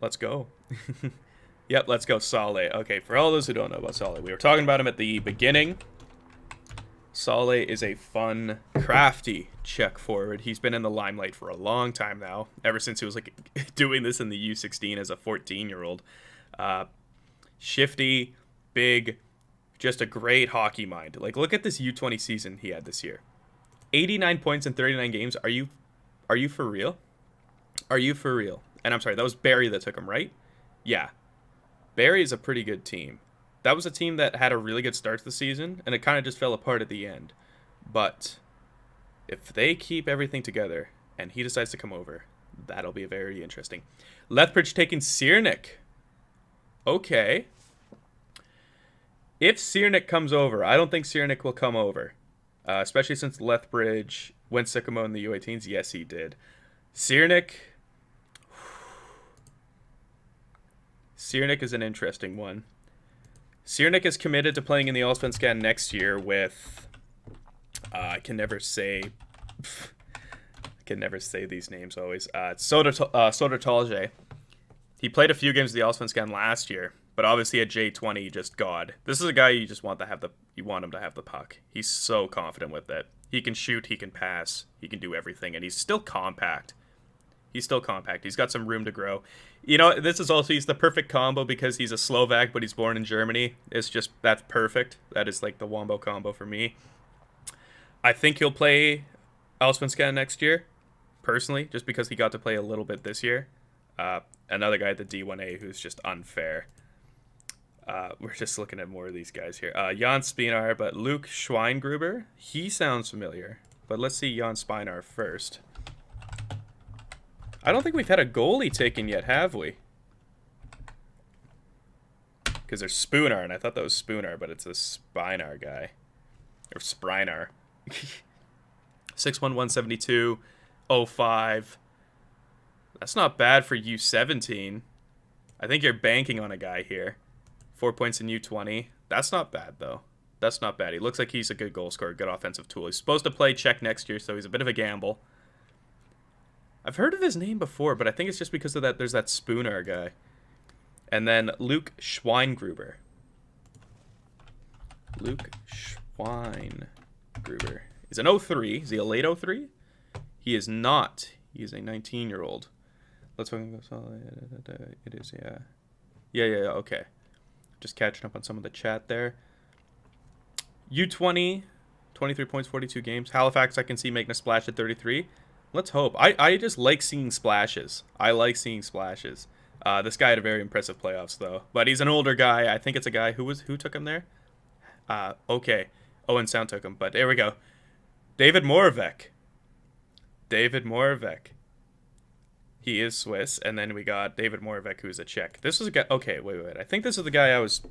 let's go. Yep, let's go, Sale. Okay, for all those who don't know about Sale, we were talking about him at the beginning. Sale is a fun, crafty Czech forward. He's been in the limelight for a long time now, ever since he was like doing this in the U16 as a 14-year-old. Shifty, big, just a great hockey mind. Like, look at this U20 season he had this year. 89 points in 39 games. Are you for real? Are you for real? And I'm sorry, that was Barry that took him, right? Yeah. Barry is a pretty good team. That was a team that had a really good start to the season, and it kind of just fell apart at the end. But if they keep everything together, and he decides to come over, that'll be very interesting. Lethbridge taking Ciernik. Okay. If Ciernik comes over, I don't think Ciernik will come over. Especially since Lethbridge went Sycamore in the U18s. Yes, he did. Ciernik is an interesting one. Ciernik is committed to playing in the Allsvenskan next year with... I can never say these names always. Sodertalje. He played a few games of the Allsvenskan last year. But obviously at J20, just God. This is a guy you just want you want him to have the puck. He's so confident with it. He can shoot, he can pass, he can do everything, and he's still compact. He's got some room to grow. You know, he's the perfect combo because he's a Slovak, but he's born in Germany. That's perfect. That is like the wombo combo for me. I think he'll play Allsvenskan next year, personally, just because he got to play a little bit this year. Another guy at the D1A who's just unfair. We're just looking at more of these guys here. Jan Spinar, but Luke Schweingruber, he sounds familiar. But let's see Jan Spinar first. I don't think we've had a goalie taken yet, have we? Because there's Spooner, and I thought that was Spooner, but it's a Spinar guy. Or Sprinar. 6'1", 172, 05. That's not bad for U17. I think you're banking on a guy here. 4 points in U20. That's not bad, though. That's not bad. He looks like he's a good goal scorer, good offensive tool. He's supposed to play Czech next year, so he's a bit of a gamble. I've heard of his name before, but I think it's just because of that. There's that Spooner guy. And then Luke Schweingruber. Luke Schweingruber. He's an 03. Is he a late 03? He is not. He is a 19-year-old. Let's go. It is, yeah. Yeah, okay. Just catching up on some of the chat there. U20, 23 points, 42 games. Halifax, I can see making a splash at 33. Let's hope. I just like seeing splashes. I like seeing splashes. This guy had a very impressive playoffs though, but he's an older guy. I think it's a guy who took him there. Okay, Owen Sound took him, but there we go. David Moravec. David Moravec. He is Swiss, and then we got David Moravec, who's a Czech. This was a guy. Okay, wait. I think this is the guy I was.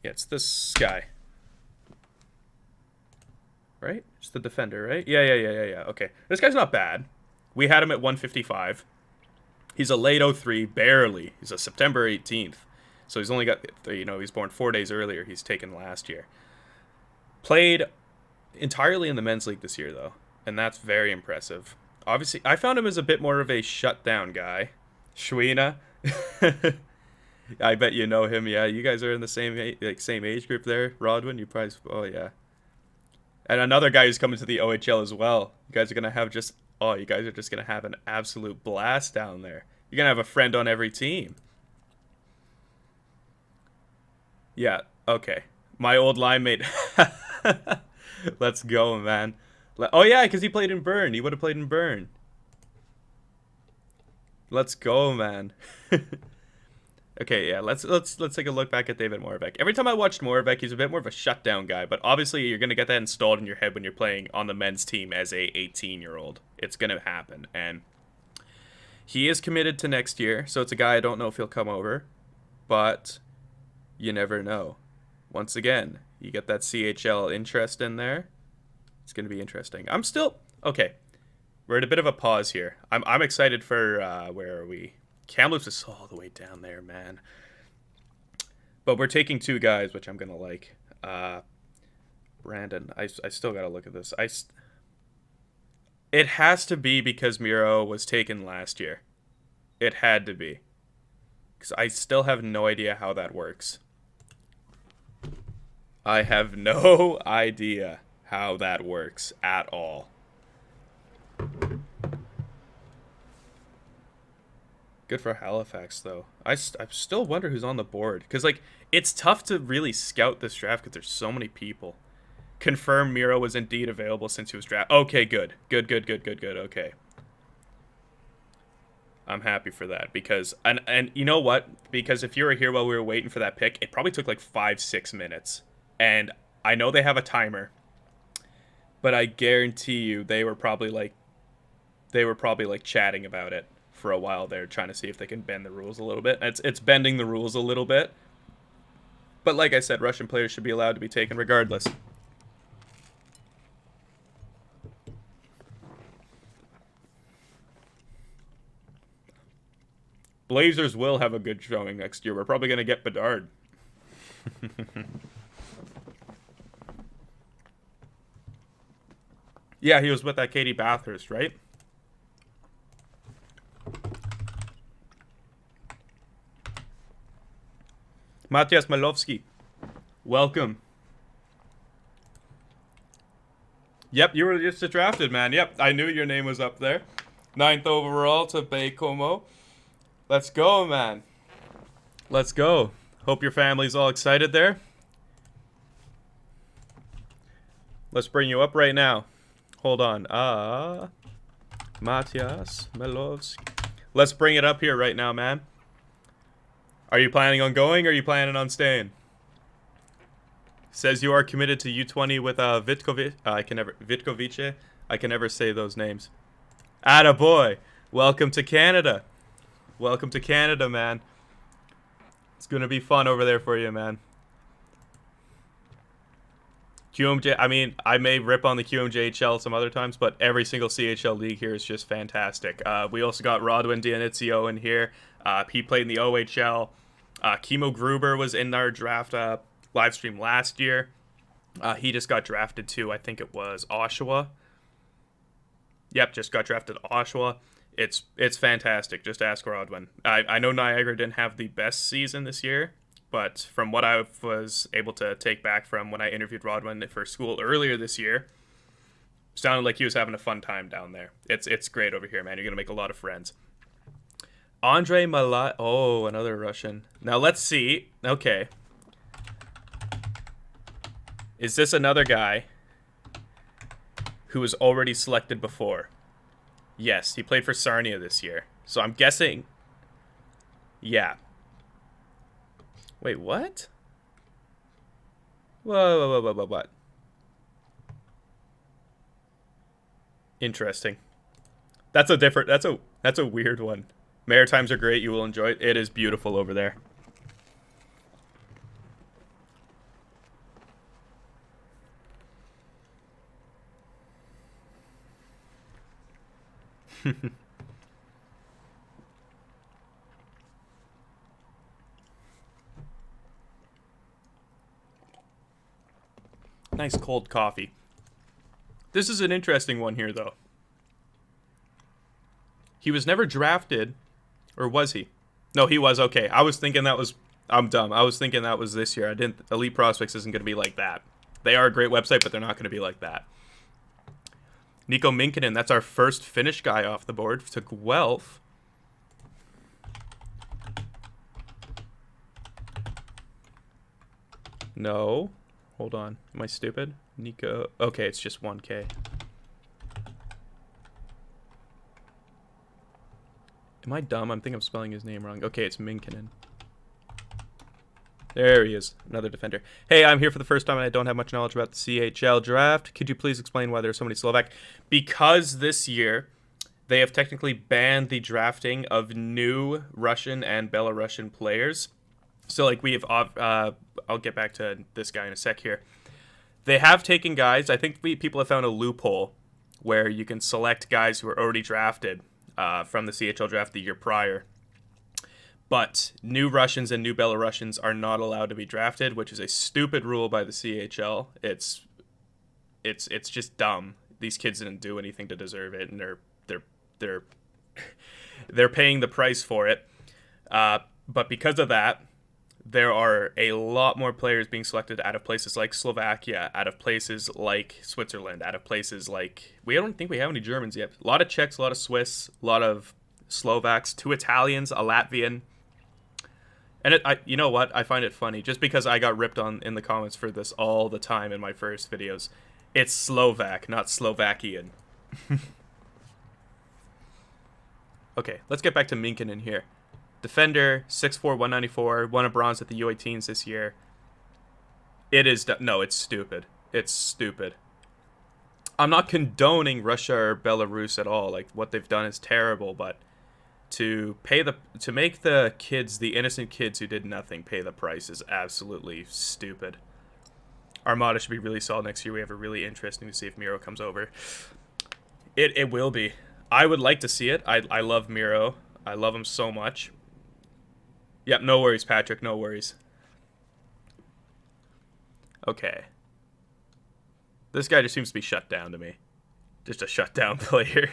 Yeah, it's this guy. Right? It's the defender, right? Yeah. Okay. This guy's not bad. We had him at 155. He's a late 03, barely. He's a September 18th. So he's only got, he's born 4 days earlier. He's taken last year. Played entirely in the men's league this year, though. And that's very impressive. Obviously, I found him as a bit more of a shutdown guy. Schwina. I bet you know him. Yeah, you guys are in the same age group there. Rodwin, you probably... Oh, yeah. And another guy who's coming to the OHL as well. You guys are going to have just... Oh, you guys are just going to have an absolute blast down there. You're going to have a friend on every team. Yeah, okay. My old line mate. Let's go, man. Oh, yeah, because he played in Bern. He would have played in Bern. Let's go, man. Okay, yeah, let's take a look back at David Moravec. Every time I watched Moravec, he's a bit more of a shutdown guy, but obviously you're going to get that installed in your head when you're playing on the men's team as a 18-year-old. It's going to happen, and he is committed to next year, so it's a guy I don't know if he'll come over, but you never know. Once again, you get that CHL interest in there. It's going to be interesting. I'm still... Okay, we're at a bit of a pause here. I'm excited for... where are we? Kamloops is all the way down there, man. But we're taking two guys, which I'm going to like. Brandon, I still got to look at this. It has to be because Miro was taken last year. It had to be. Because I still have no idea how that works. I have no idea how that works at all. Good for Halifax, though. I still wonder who's on the board. Because, like, it's tough to really scout this draft because there's so many people. Confirm Miro was indeed available since he was drafted. Okay, good. Good. Okay. I'm happy for that. Because, and you know what? Because if you were here while we were waiting for that pick, it probably took like 5-6 minutes. And I know they have a timer. But I guarantee you they were probably like chatting about it for a while there, trying to see if they can bend the rules a little bit. It's bending the rules a little bit. But like I said, Russian players should be allowed to be taken regardless. Blazers will have a good showing next year. We're probably going to get Bedard. Yeah, he was with that Katie Bathurst, right? Matthias Malowski, welcome. Yep, you were just drafted, man. Yep, I knew your name was up there. 9th overall to Bay Como. Let's go, man. Let's go. Hope your family's all excited there. Let's bring you up right now. Hold on. Matthias Malowski. Let's bring it up here right now, man. Are you planning on going, or are you planning on staying? Says you are committed to U20 with Vitkovic. Vitkovice. I can never say those names. Attaboy. Welcome to Canada. Welcome to Canada, man. It's going to be fun over there for you, man. QMJ, I mean, I may rip on the QMJHL some other times, but every single CHL league here is just fantastic. We also got Rodwin Dionizio in here. He played in the OHL. Kimo Gruber was in our draft live stream last year. He just got drafted to, I think it was Oshawa. Yep, just got drafted to Oshawa. It's fantastic. Just ask Rodwin. I know Niagara didn't have the best season this year, but from what I was able to take back from when I interviewed Rodwin for school earlier this year, sounded like he was having a fun time down there. It's great over here, man. You're going to make a lot of friends. Andrei Malai... Oh, another Russian. Now, let's see. Okay. Is this another guy who was already selected before? Yes, he played for Sarnia this year. So I'm guessing. Yeah. Wait, what? Whoa. What? Interesting. That's a weird one. Maritimes are great. You will enjoy it. It is beautiful over there. Nice cold coffee. This is an interesting one here, though. He was never drafted, or was he? No, he was. Okay, I was thinking that was. I'm dumb. I was thinking that was this year. I didn't. Elite Prospects isn't going to be like that. They are a great website, but they're not going to be like that. Nico Minkinen, that's our first Finnish guy off the board. Took Guelph. No. Hold on. Am I stupid? Nico. Okay, it's just 1K. Am I dumb? I think I'm spelling his name wrong. Okay, it's Minkinen. There he is. Another defender. Hey, I'm here for the first time and I don't have much knowledge about the CHL draft. Could you please explain why there are so many Slovak? Because this year they have technically banned the drafting of new Russian and Belarusian players. So, like, we have... I'll get back to this guy in a sec here. They have taken guys... I think people have found a loophole where you can select guys who are already drafted from the CHL draft the year prior. But new Russians and new Belarusians are not allowed to be drafted, which is a stupid rule by the CHL. It's just dumb. These kids didn't do anything to deserve it, and they're paying the price for it. But because of that, there are a lot more players being selected out of places like Slovakia, out of places like Switzerland, out of places like... We don't think we have any Germans yet. A lot of Czechs, a lot of Swiss, a lot of Slovaks, 2 Italians, a Latvian. And you know what? I find it funny. Just because I got ripped on in the comments for this all the time in my first videos. It's Slovak, not Slovakian. Okay, let's get back to Minkinen here. Defender, 6'4", 194, won a bronze at the U18s this year. No, it's stupid. It's stupid. I'm not condoning Russia or Belarus at all. Like, what they've done is terrible, but to make the kids, the innocent kids who did nothing, pay the price is absolutely stupid. Armada should be really solid next year. We have a really interesting to see if Miro comes over. It will be. I would like to see it. I love Miro. I love him so much. Yep, no worries, Patrick. No worries. Okay. This guy just seems to be shut down to me. Just a shutdown player.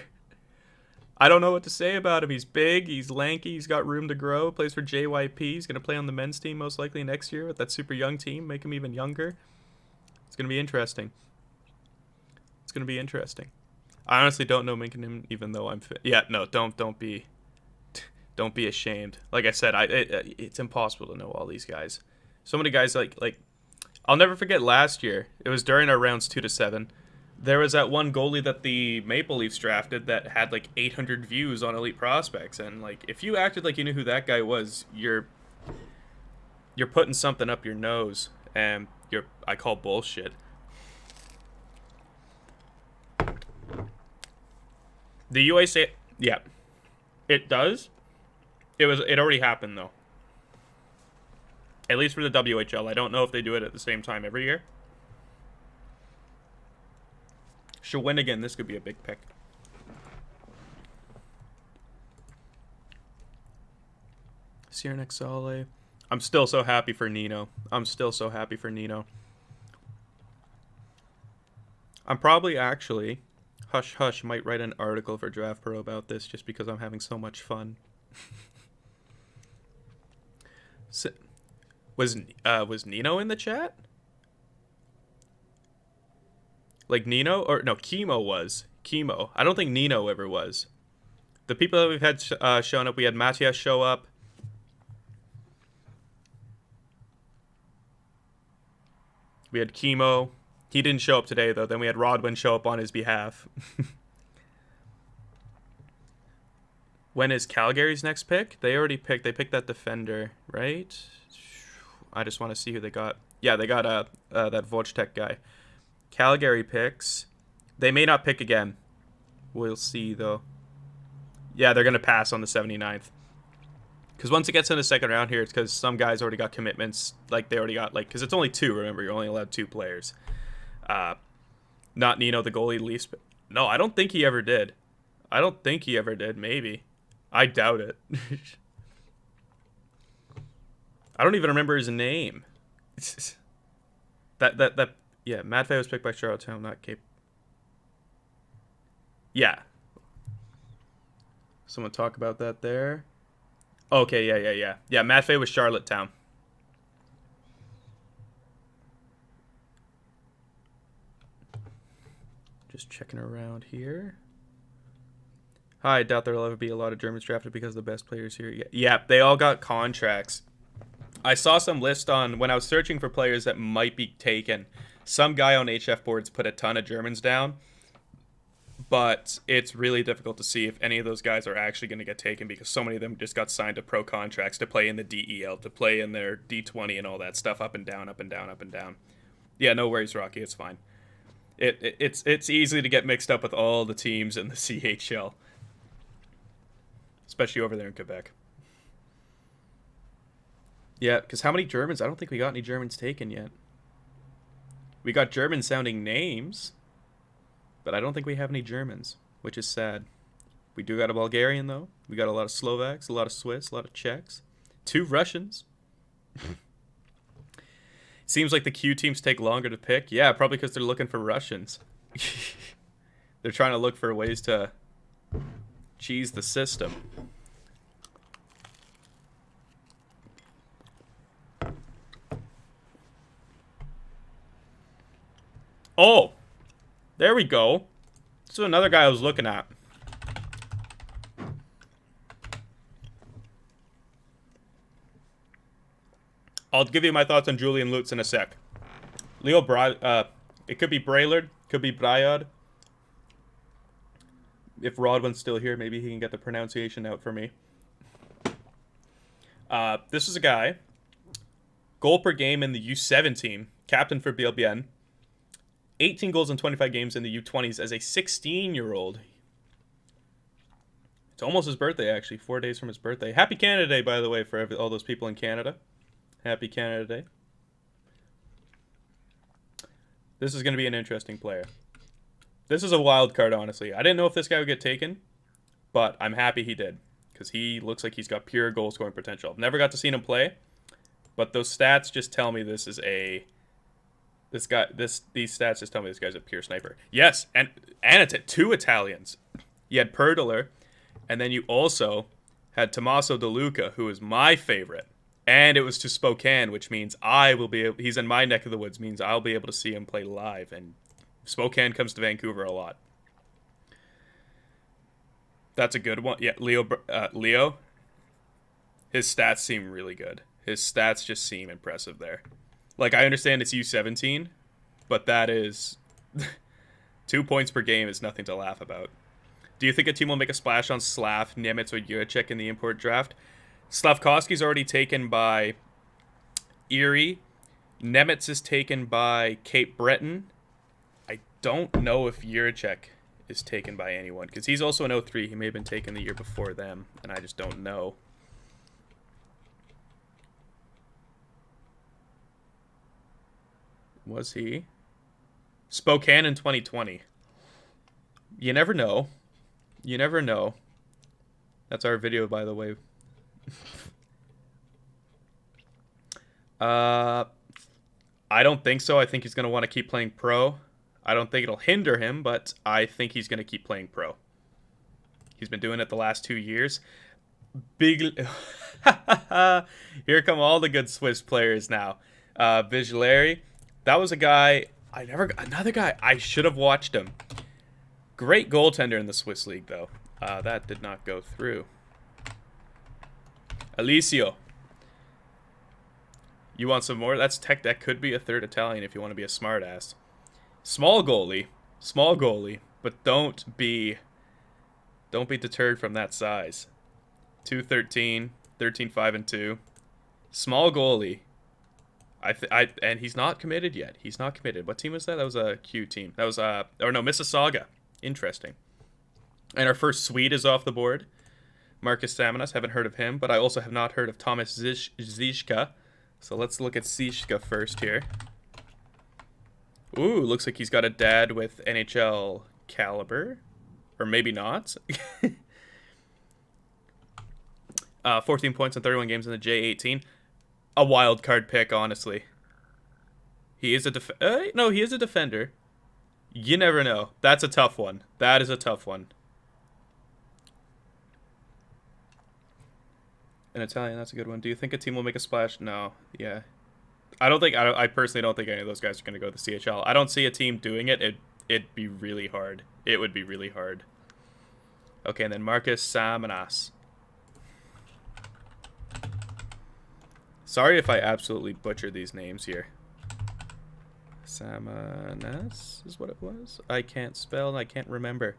I don't know what to say about him. He's big, he's lanky, he's got room to grow, plays for JYP. He's going to play on the men's team most likely next year with that super young team, make him even younger. It's going to be interesting. It's going to be interesting. I honestly don't know Minkinen, even though I'm fit. Yeah, no, don't be ashamed. Like I said, it's impossible to know all these guys. So many guys like I'll never forget last year. It was during our rounds 2 to 7. There was that one goalie that the Maple Leafs drafted that had like 800 views on Elite Prospects, and like if you acted like you knew who that guy was, you're putting something up your nose, and I call bullshit. The USA, yeah, it does. It already happened though. At least for the WHL. I don't know if they do it at the same time every year. Shawinigan, this could be a big pick. Sierra Sale. I'm still so happy for Nino. I'm probably actually, hush hush, might write an article for DraftPro about this just because I'm having so much fun. Was Nino in the chat? Like Nino? Or no, Chemo was. Chemo. I don't think Nino ever was. The people that we've had shown up, we had Matias show up. We had Chemo. He didn't show up today, though. Then we had Rodwin show up on his behalf. When is Calgary's next pick? They already picked. They picked that defender, right? I just want to see who they got. Yeah, they got that Wojtek guy. Calgary picks. They may not pick again. We'll see, though. Yeah, they're going to pass on the 79th. Because once it gets in the second round here, it's because some guys already got commitments. Like, they already got, like, because it's only 2, remember. You're only allowed 2 players. Not Nino, the goalie, Leafs. No, I don't think he ever did. Maybe. I doubt it. I don't even remember his name. Yeah, Matvey was picked by Charlottetown, not Cape. Yeah. Someone talk about that there. Okay, yeah. Yeah, Matvey was Charlottetown. Just checking around here. Hi, I doubt there'll ever be a lot of Germans drafted because the best players here. Yeah, they all got contracts. I saw some list on when I was searching for players that might be taken. Some guy on HF boards put a ton of Germans down, but it's really difficult to see if any of those guys are actually going to get taken because so many of them just got signed to pro contracts to play in the DEL, to play in their D20 and all that stuff, up and down, up and down, up and down. Yeah, no worries, Rocky. It's fine. It's easy to get mixed up with all the teams in the CHL, especially over there in Quebec. Yeah, because how many Germans? I don't think we got any Germans taken yet. We got German-sounding names, but I don't think we have any Germans, which is sad. We do got a Bulgarian, though. We got a lot of Slovaks, a lot of Swiss, a lot of Czechs. 2 Russians. Seems like the Q teams take longer to pick. Yeah, probably because they're looking for Russians. They're trying to look for ways to cheese the system. Oh, there we go. This is another guy I was looking at. I'll give you my thoughts on Julian Lutz in a sec. It could be Braillard, could be Bryard. If Rodwin's still here, maybe he can get the pronunciation out for me. This is a guy. Goal per game in the U17, captain for Bielbienne. 18 goals in 25 games in the U20s as a 16-year-old. It's almost his birthday, actually. 4 days from his birthday. Happy Canada Day, by the way, for all those people in Canada. Happy Canada Day. This is going to be an interesting player. This is a wild card, honestly. I didn't know if this guy would get taken, but I'm happy he did, because he looks like he's got pure goal-scoring potential. I've never got to see him play, but those stats just tell me this is a... These stats just tell me this guy's a pure sniper. Yes, and it's 2 Italians. You had Pertler, and then you also had Tommaso De Luca, who is my favorite. And it was to Spokane, which means he's in my neck of the woods, means I'll be able to see him play live. And Spokane comes to Vancouver a lot. That's a good one. Yeah, Leo. His stats seem really good. His stats just seem impressive there. Like, I understand it's U17, but that is... 2 points per game is nothing to laugh about. Do you think a team will make a splash on Slav, Nemitz, or Juracek in the import draft? Slavkovsky's already taken by Erie. Nemitz is taken by Cape Breton. I don't know if Juracek is taken by anyone, because he's also an 03. He may have been taken the year before them, and I just don't know. Was he? Spokane in 2020. You never know. You never know. That's our video, by the way. I don't think so. I think he's going to want to keep playing pro. I don't think it'll hinder him, but I think he's going to keep playing pro. He's been doing it the last 2 years. Big... Here come all the good Swiss players now. Vigilary. That was a guy... Another guy. I should have watched him. Great goaltender in the Swiss League, though. That did not go through. Alicio. You want some more? That could be a third Italian if you want to be a smartass. Small goalie, but don't be deterred from that size. 2-13, 13-5 and 2. Small goalie. And he's not committed yet. He's not committed. What team was that? That was a Q team. That was Mississauga. Interesting. And our first Swede is off the board. Marcus Samanas. Haven't heard of him, but I also have not heard of Thomas Zizka. So let's look at Zizka first here. Ooh, looks like he's got a dad with NHL caliber. Or maybe not. 14 points in 31 games in the J18. A wild card pick, honestly. He is a no, he is a defender. You never know. That's a tough one. That is a tough one. An Italian, that's a good one. Do you think a team will make a splash? No. Yeah. I personally don't think any of those guys are going to go to the CHL. I don't see a team doing it. It'd be really hard. It would be really hard. Okay, and then Marcus Samanas. Sorry if I absolutely butchered these names here. Samanas is what it was. I can't spell and I can't remember.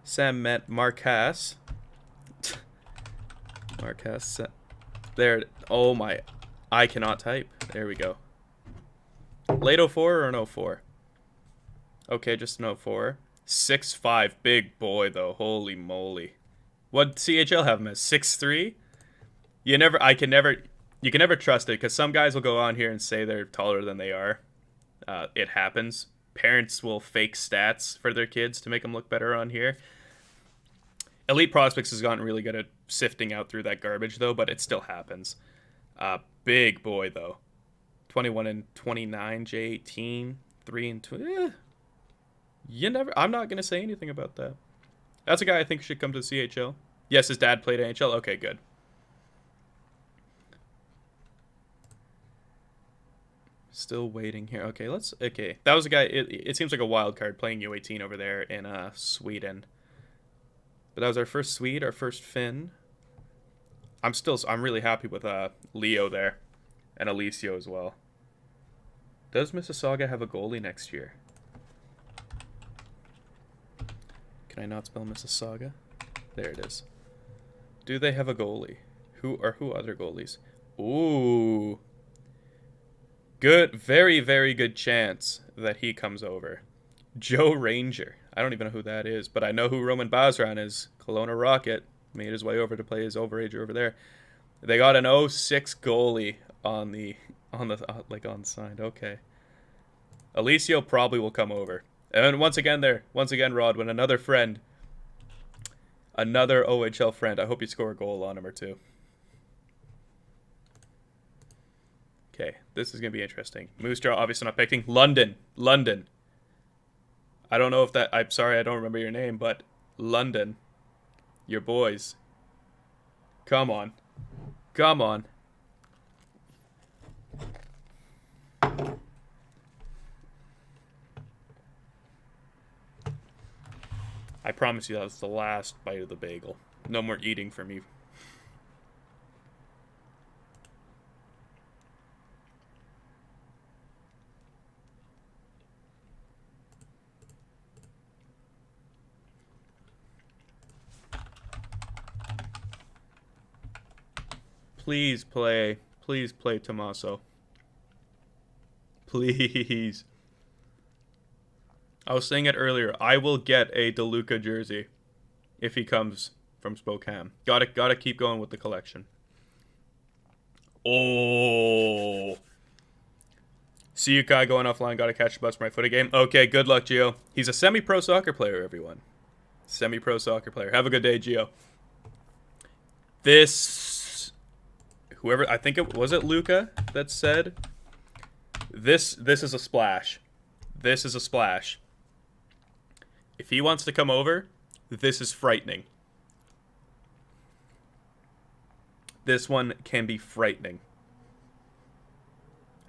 Sam met Marcas. Marcas. There. Oh my. I cannot type. There we go. Late 04 or an 04? Okay, just an 04. 6'5". Big boy, though. Holy moly. What CHL have him as? 6'3"? You can never trust it, because some guys will go on here and say they're taller than they are. It happens. Parents will fake stats for their kids to make them look better on here. Elite Prospects has gotten really good at sifting out through that garbage, though, but it still happens. Big boy, though. 21 and 29, J18, 3 and 2. I'm not going to say anything about that. That's a guy I think should come to the CHL. Yes, his dad played NHL. Okay, good. Still waiting here. Okay, that was a guy. It seems like a wild card playing U18 over there in Sweden. But that was our first Swede, our first Finn. I'm really happy with Leo there, and Alicio as well. Does Mississauga have a goalie next year? Can I not spell Mississauga? There it is. Do they have a goalie? Who other goalies? Ooh. Good, very, very good chance that he comes over. Joe Ranger. I don't even know who that is, but I know who Roman Bazran is. Kelowna Rocket made his way over to play his overager over there. They got an 06 goalie on the side. Okay. Alicio probably will come over. And once again, Rodwin, another friend. Another OHL friend. I hope you score a goal on him or two. Okay, this is going to be interesting. Moose Jaw, obviously not picking. London. I don't know if that... I'm sorry, I don't remember your name, but London. Your boys. Come on. I promise you that was the last bite of the bagel. No more eating for me. Please play Tommaso. Please. I was saying it earlier. I will get a DeLuca jersey if he comes from Spokane. Gotta keep going with the collection. Oh. See you, Kai, going offline. Gotta catch the bus for my footy game. Okay, good luck, Gio. He's a semi-pro soccer player, everyone. Semi-pro soccer player. Have a good day, Gio. Whoever, I think it was Luca that said, this is a splash. This is a splash. If he wants to come over, this is frightening. This one can be frightening.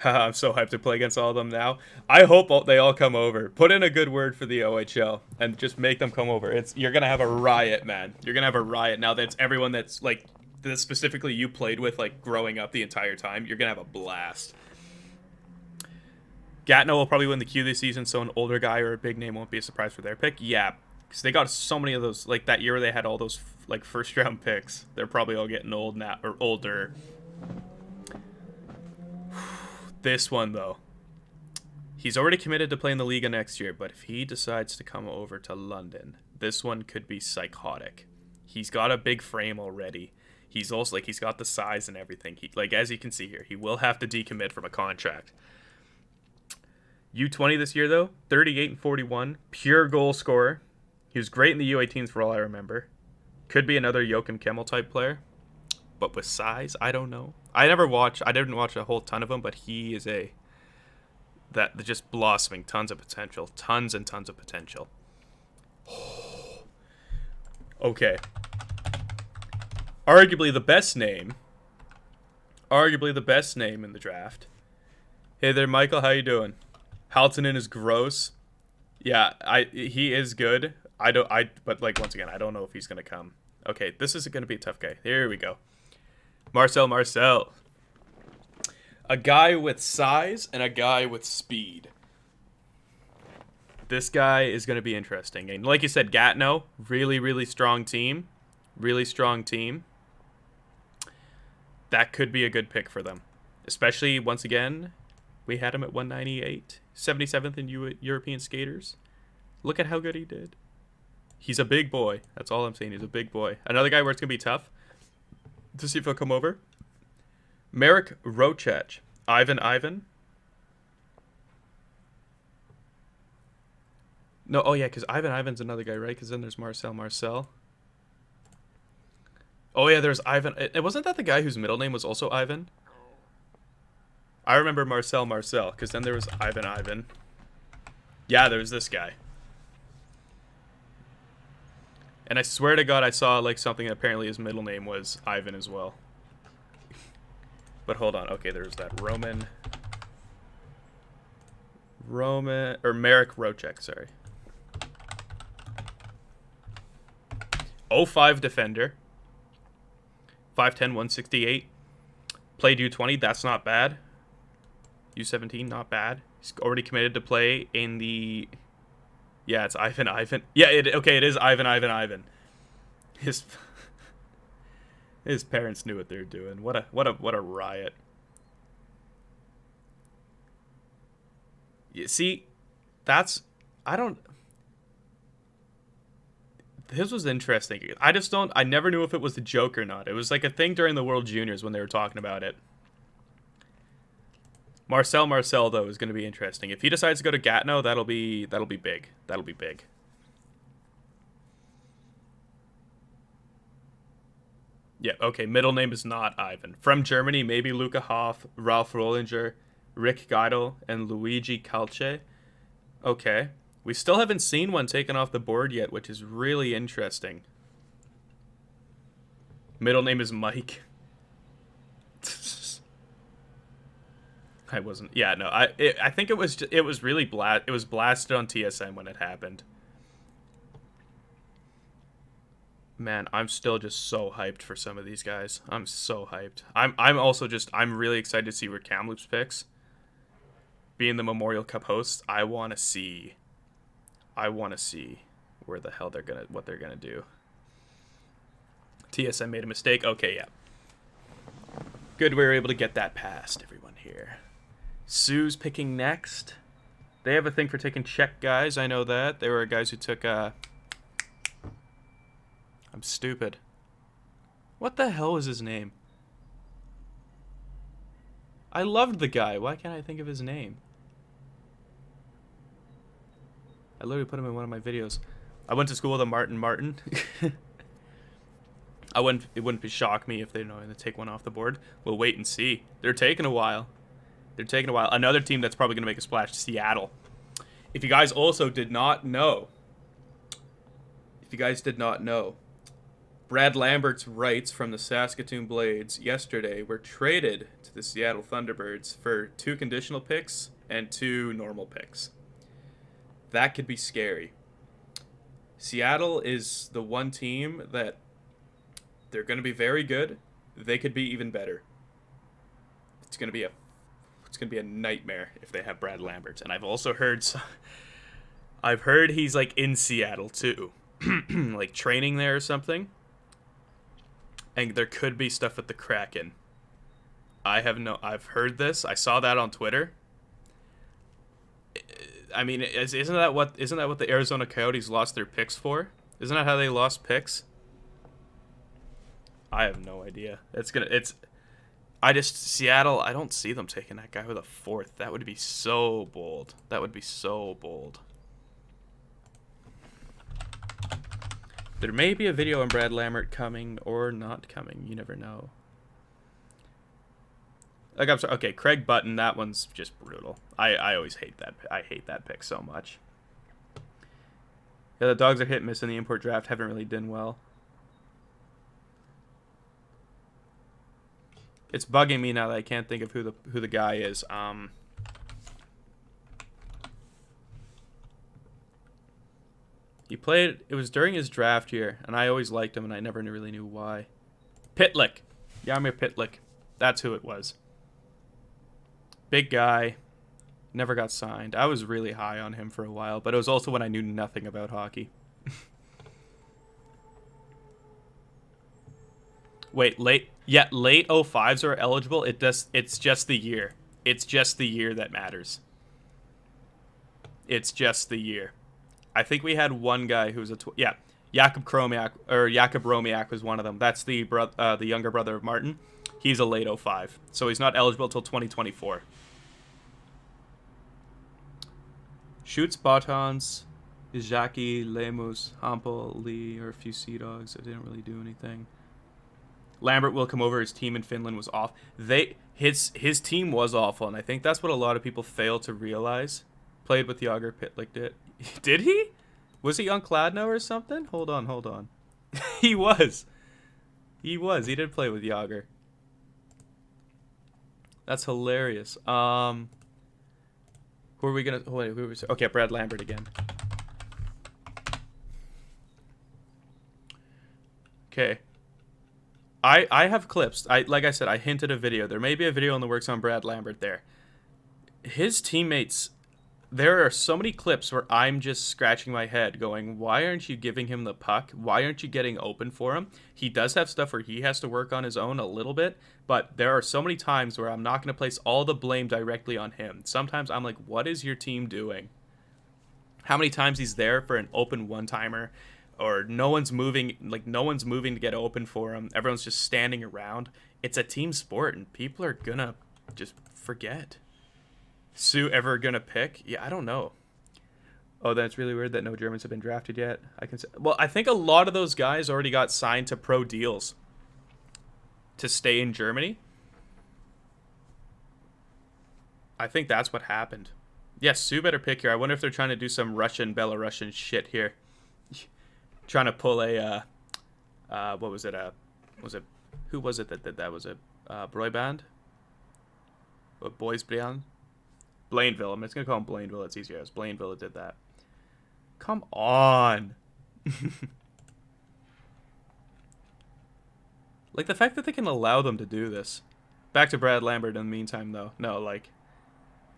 I'm so hyped to play against all of them now. I hope they all come over. Put in a good word for the OHL and just make them come over. You're going to have a riot, man. You're going to have a riot now that it's everyone that's like, that specifically you played with like growing up the entire time. You're going to have a blast. Gatineau will probably win the Q this season, so an older guy or a big name won't be a surprise for their pick. Yeah, Because they got so many of those, like that year they had all those like first round picks. They're probably all getting old now, or older. This one though, he's already committed to playing the Liga next year, but if he decides to come over to London, this one could be psychotic. He's got a big frame already. He's also he's got the size and everything. He, like, as you can see here, he will have to decommit from a contract. U20 this year though, 38 and 41, pure goal scorer. He was great in the U18s for all I remember. Could be another Joachim Kemmel type player, but with size, I don't know. I didn't watch a whole ton of him, but he is that just blossoming, tons of potential, tons and tons of potential. Okay. Arguably the best name in the draft. Hey there, Michael. How you doing? Haltonen is gross. Yeah, he is good. But like once again, I don't know if he's gonna come. Okay, this is gonna be a tough guy. Here we go. Marcel. A guy with size and a guy with speed. This guy is gonna be interesting. And like you said, Gatineau, really, really strong team. Really strong team. That could be a good pick for them. Especially, once again, we had him at 198. 77th in European skaters. Look at how good he did. He's a big boy. That's all I'm saying. He's a big boy. Another guy where it's going to be tough to see if he'll come over. Marek Rocek. Ivan. No, oh yeah, because Ivan's another guy, right? Because then there's Marcel. Oh yeah, there's Ivan. It wasn't that the guy whose middle name was also Ivan? I remember Marcel, because then there was Ivan. Yeah, there was this guy. And I swear to God, I saw like something that apparently his middle name was Ivan as well. But hold on. Okay, there's that Marek Rocek, sorry. 05 defender. 5'10", 168. Played U20, that's not bad. U17, not bad. He's already committed to play in the... Yeah, it's Ivan. Yeah, it is Ivan. His parents knew what they were doing. What a riot. You see, this was interesting. I never knew if it was the joke or not. It was like a thing during the World Juniors when they were talking about it. Marcel, though, is going to be interesting. If he decides to go to Gatineau, that'll be big. That'll be big. Yeah, okay, middle name is not Ivan. From Germany, maybe Luca Hoff, Ralph Rollinger, Rick Geidel, and Luigi Calce. Okay. We still haven't seen one taken off the board yet, which is really interesting. Middle name is Mike. I wasn't. Yeah, no. I think it was really it was blasted on TSN when it happened. Man, I'm still just so hyped for some of these guys. I'm so hyped. I'm really excited to see where Kamloops picks. Being the Memorial Cup hosts, I want to see where the hell what they're gonna do. TSN made a mistake. Okay, yeah. Good, we were able to get that past everyone here. Sue's picking next. They have a thing for taking Czech guys. I know that. They were guys who took. I'm stupid. What the hell was his name? I loved the guy. Why can't I think of his name? I literally put him in one of my videos. I went to school with a Martin. It wouldn't shock me if they're going to take one off the board. We'll wait and see. They're taking a while. Another team that's probably going to make a splash, Seattle. If you guys also did not know, Brad Lambert's rights from the Saskatoon Blades yesterday were traded to the Seattle Thunderbirds for 2 conditional picks and 2 normal picks. That could be scary. Seattle is the one team that they're going to be very good. They could be even better. It's going to be a nightmare if they have Brad Lambert. And I've also heard he's like in Seattle too. like training there or something. And there could be stuff with the Kraken. I've heard this. I saw that on Twitter. I mean, isn't that what the Arizona Coyotes lost their picks for? Isn't that how they lost picks? I have no idea. Seattle, I don't see them taking that guy with a 4th. That would be so bold. There may be a video on Brad Lambert coming or not coming. You never know. Like, I'm sorry. Okay, Craig Button, that one's just brutal. I always hate that. I hate that pick so much. Yeah, the Dogs are hit and miss in the import draft. Haven't really done well. It's bugging me now that I can't think of who the guy is. He played. It was during his draft year, and I always liked him, and I never really knew why. Pitlick, Yarmir Pitlick. That's who it was. Big guy. Never got signed. I was really high on him for a while, but it was also when I knew nothing about hockey. Wait, late 05s are eligible. It's just the year. It's just the year that matters. It's just the year. I think we had one guy who was Jakub Romiak was one of them. That's the younger brother of Martin. He's a late 05, so he's not eligible until 2024. Shoots, Botons, Izaki, Lemus, Hampel, Lee, or a few Sea Dogs. It didn't really do anything. Lambert will come over. His team in Finland was off. His team was awful, and I think that's what a lot of people fail to realize. Played with Yager Pitlick did. Did he? Was he on Kladno or something? Hold on. He was. He did play with Yager. That's hilarious. Who are we gonna? Okay, Brad Lambert again. Okay. I have clips. Like I said, I hinted a video. There may be a video in the works on Brad Lambert there. His teammates, there are so many clips where I'm just scratching my head going, why aren't you giving him the puck? Why aren't you getting open for him? He does have stuff where he has to work on his own a little bit, but there are so many times where I'm not going to place all the blame directly on him. Sometimes I'm like, what is your team doing? How many times he's there for an open one-timer, or no one's moving to get open for him. Everyone's just standing around. It's a team sport, and people are gonna just forget. Sue ever gonna pick? Yeah, I don't know. Oh, that's really weird that no Germans have been drafted yet. I think a lot of those guys already got signed to pro deals to stay in Germany. I think that's what happened. Yes, Sue better pick here. I wonder if they're trying to do some Russian-Belarusian shit here. Trying to pull a, what was it? Who was it that did that? Was it Broy Band? Or Boys Band? Blainville. I'm just going to call him Blainville. It's easier. It was Blainville that did that. Come on. Like, the fact that they can allow them to do this. Back to Brad Lambert in the meantime, though. No, like,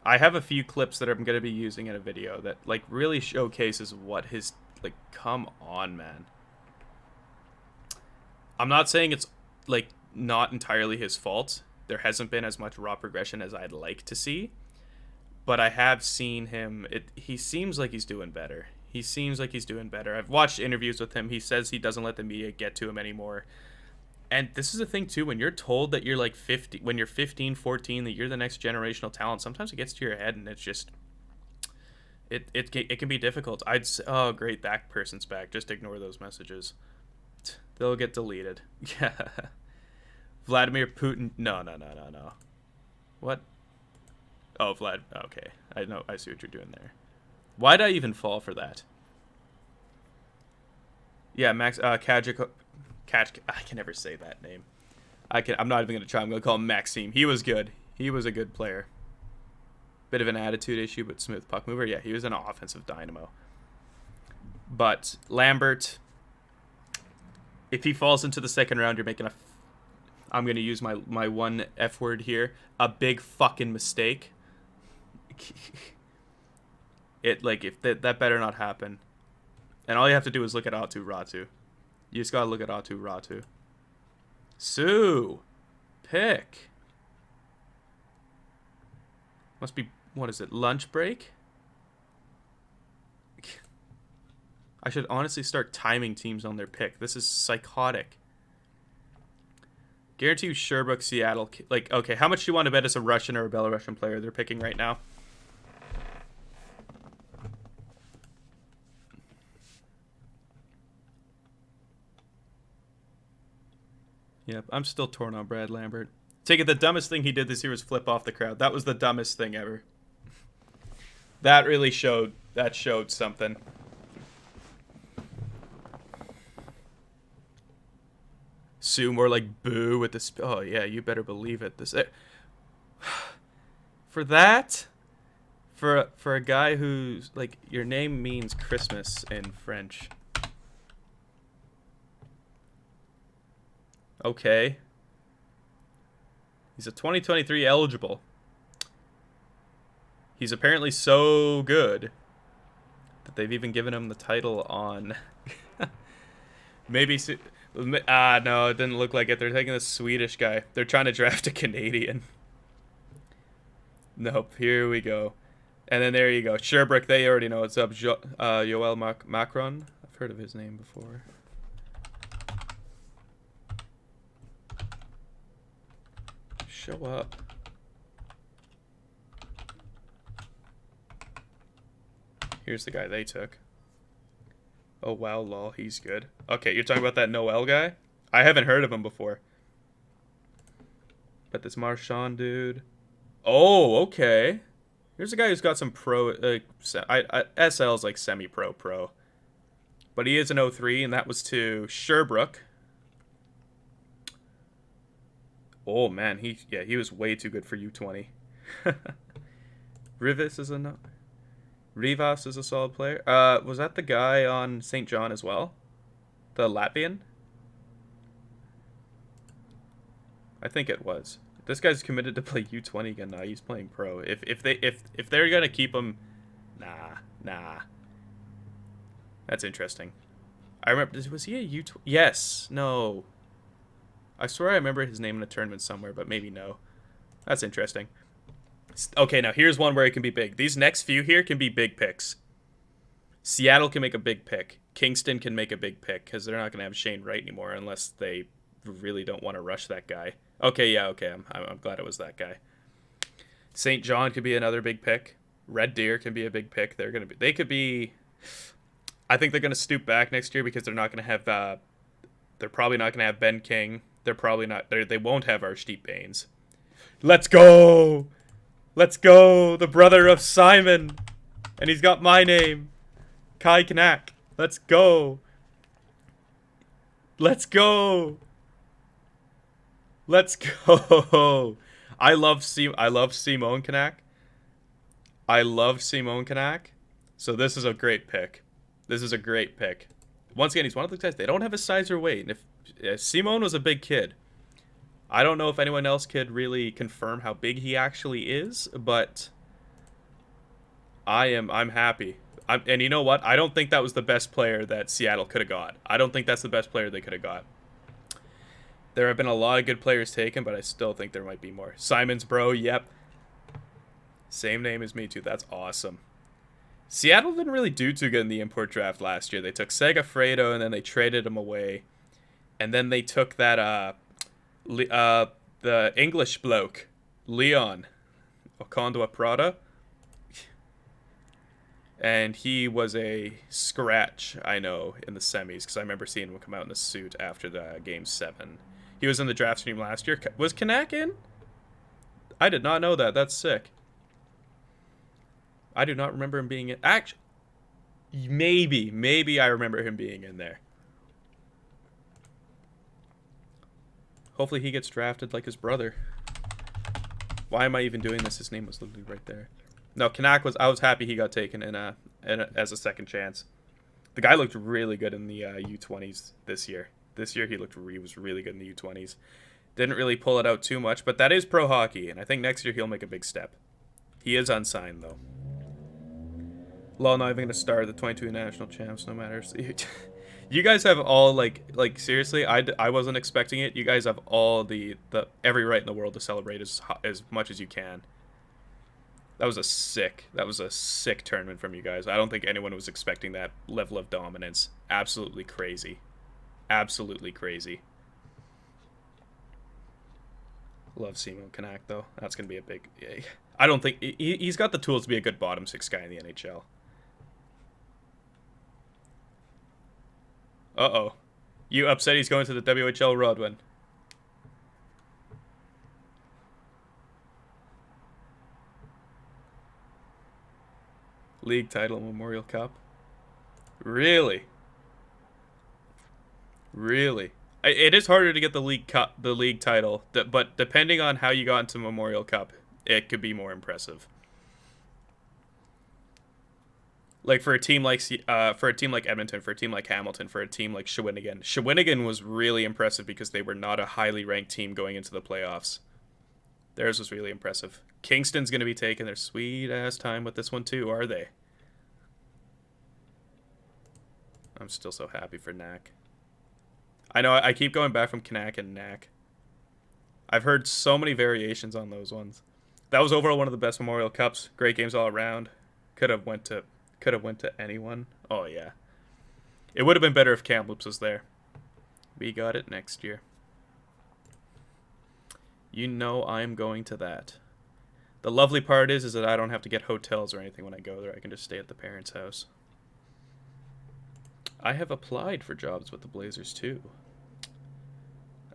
I have a few clips that I'm going to be using in a video that, like, really showcases what his... Like, come on, man. I'm not saying it's, like, not entirely his fault. There hasn't been as much raw progression as I'd like to see. But I have seen him. He seems like he's doing better. I've watched interviews with him. He says he doesn't let the media get to him anymore. And this is the thing, too. When you're told that you're, like, 50, when you're 15, 14, that you're the next generational talent, sometimes it gets to your head and it's just... It can be difficult. Oh, great, that person's back. Just ignore those messages. They'll get deleted. Yeah. Vladimir Putin. No. What? Oh, Vlad. Okay. I know. I see what you're doing there. Why'd I even fall for that? Yeah, Max Kajik. I can never say that name. I'm not even gonna try. I'm gonna call him Maxime. He was good. He was a good player. Bit of an attitude issue, but smooth puck mover. Yeah, he was an offensive dynamo. But Lambert, if he falls into the second round, you're making I'm going to use my one F word here, a big fucking mistake. If that better not happen. And all you have to do is look at Atu Ratu. You just gotta look at Atu Ratu. Sue! Pick! Must be, what is it, lunch break? I should honestly start timing teams on their pick. This is psychotic. Guarantee you Sherbrooke, Seattle. Like, okay, how much do you want to bet as a Russian or a Belarusian player they're picking right now? Yep, I'm still torn on Brad Lambert. Take it, the dumbest thing he did this year was flip off the crowd. That was the dumbest thing ever. That really showed something. Sue more like boo with this. Oh yeah, you better believe it. This for that, for a guy who's like, your name means Christmas in French. Okay. He's a 2023 eligible. He's apparently so good that they've even given him the title on. Maybe. No, it didn't look like it. They're taking the Swedish guy. They're trying to draft a Canadian. Nope. Here we go. And then there you go. Sherbrooke, they already know what's up. Joel Macron. I've heard of his name before. Show up. Here's the guy they took. Oh, wow, lol, he's good. Okay, you're talking about that Noel guy? I haven't heard of him before. But this Marchand dude. Oh, okay. Here's a guy who's got some pro... SL's like semi-pro. But he is an 03, and that was to Sherbrooke. Oh, man, he was way too good for U20. Rivas is a... Rivas is a solid player. Was that the guy on St. John as well? The Latvian? I think it was. This guy's committed to play U20 again now. He's playing pro. If they're gonna keep him, nah. That's interesting. I remember. Was he a U20? Yes. No. I swear I remember his name in a tournament somewhere, but maybe no. That's interesting. Okay, now here's one where it can be big. These next few here can be big picks. Seattle can make a big pick. Kingston can make a big pick because they're not going to have Shane Wright anymore unless they really don't want to rush that guy. Okay, yeah, okay. I'm glad it was that guy. St. John could be another big pick. Red Deer can be a big pick. They could be. I think they're going to stoop back next year because they're not going to have. They're probably not going to have Ben King. They're probably not. They won't have Arshdeep Baines. Let's go. Let's go, the brother of Simon. And he's got my name. Kai Kanak. Let's go. Let's go. Let's go. I love Simone Kanak. I love Simone Kanak. So this is a great pick. Once again, he's one of those guys. They don't have his size or weight. And if Simone was a big kid, I don't know if anyone else could really confirm how big he actually is, but I'm happy. And you know what? I don't think that was the best player that Seattle could have got. I don't think that's the best player they could have got. There have been a lot of good players taken, but I still think there might be more. Simon's bro, yep. Same name as me too. That's awesome. Seattle didn't really do too good in the import draft last year. They took Segafredo and then they traded him away. And then they took that the English bloke, Leon Okondwa Prada, and he was a scratch, I know, in the semis, because I remember seeing him come out in the suit after the Game 7. He was in the draft stream last year. Was Kanak in? I did not know that. That's sick. I do not remember him being in. Actually, maybe I remember him being in there. Hopefully he gets drafted like his brother. Why am I even doing this? His name was literally right there. No, Kanak was. I was happy he got taken as a second chance. The guy looked really good in the U20s this year. This year he was really good in the U20s. Didn't really pull it out too much, but that is pro hockey, and I think next year he'll make a big step. He is unsigned though. Lol, not even gonna start the 22 national champs. No matter. You guys have all like seriously. I wasn't expecting it. You guys have all the every right in the world to celebrate as much as you can. That was a sick tournament from you guys. I don't think anyone was expecting that level of dominance. Absolutely crazy. Absolutely crazy. Love Simo Kanak though. That's gonna be a big. I don't think he's got the tools to be a good bottom six guy in the NHL. Uh-oh. You upset he's going to the WHL Rodwin. League title, Memorial Cup. Really? Really? It is harder to get the league cup, the league title, but depending on how you got into Memorial Cup, it could be more impressive. Like for a team like Edmonton, for a team like Hamilton, for a team like Shawinigan. Shawinigan was really impressive because they were not a highly ranked team going into the playoffs. Theirs was really impressive. Kingston's going to be taking their sweet ass time with this one too, are they? I'm still so happy for Knack. I know I keep going back from Knack and Knack. I've heard so many variations on those ones. That was overall one of the best Memorial Cups. Great games all around. Could have went to anyone. Oh yeah. It would have been better if Kamloops was there. We got it next year. You know I'm going to that. The lovely part is that I don't have to get hotels or anything when I go there. I can just stay at the parents' house. I have applied for jobs with the Blazers too.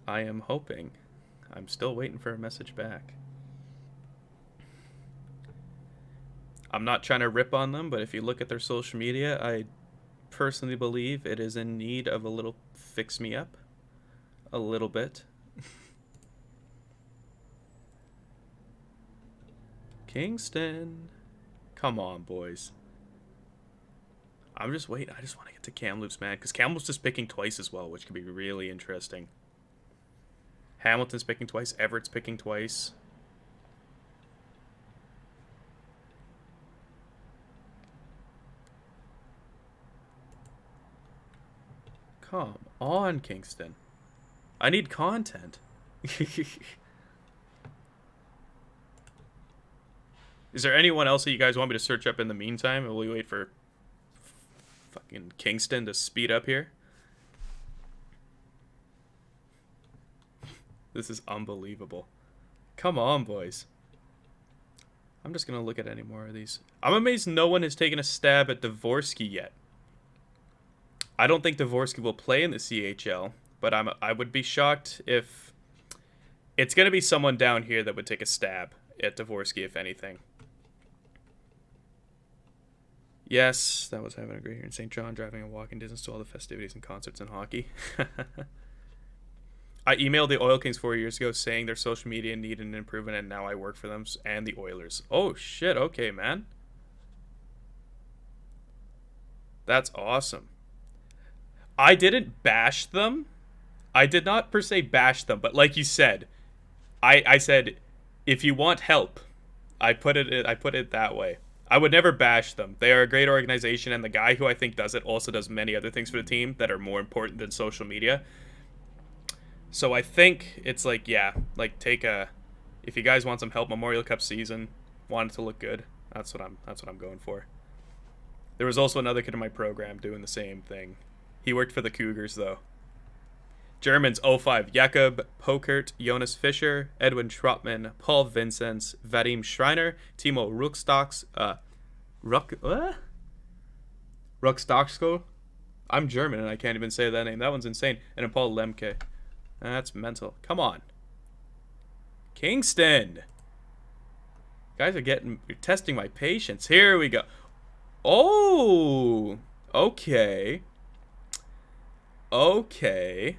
I am hoping. I'm still waiting for a message back. I'm not trying to rip on them, but if you look at their social media, I personally believe it is in need of a little fix-me-up. A little bit. Kingston. Come on, boys. I'm just waiting. I just want to get to Kamloops, man, because Kamloops is picking twice as well, which could be really interesting. Hamilton's picking twice. Everett's picking twice. Come on, Kingston. I need content. Is there anyone else that you guys want me to search up in the meantime? Will we wait for fucking Kingston to speed up here? This is unbelievable. Come on, boys. I'm just going to look at any more of these. I'm amazed no one has taken a stab at Dvorsky yet. I don't think Dvorsky will play in the CHL, but I would be shocked if it's going to be someone down here that would take a stab at Dvorsky, if anything. Yes, that was having a great year in St. John, driving a walking distance to all the festivities and concerts and hockey. I emailed the Oil Kings 4 years ago saying their social media needed an improvement, and now I work for them and the Oilers. Oh, shit. Okay, man. That's awesome. I didn't bash them. I did not per se bash them, but like you said, I said, if you want help, I put it that way. I would never bash them. They are a great organization, and the guy who I think does it also does many other things for the team that are more important than social media. So I think it's like, yeah, like if you guys want some help, Memorial Cup season, want it to look good, that's what I'm going for. There was also another kid in my program doing the same thing. He worked for the Cougars though. Germans 05, Jakob Pokert, Jonas Fischer, Edwin Schrottman, Paul Vincents, Vadim Schreiner, Timo Ruckstocksko. I'm German and I can't even say that name. That one's insane. And then Paul Lemke. That's mental. Come on. Kingston. Guys you're testing my patience. Here we go. Oh. Okay. Okay.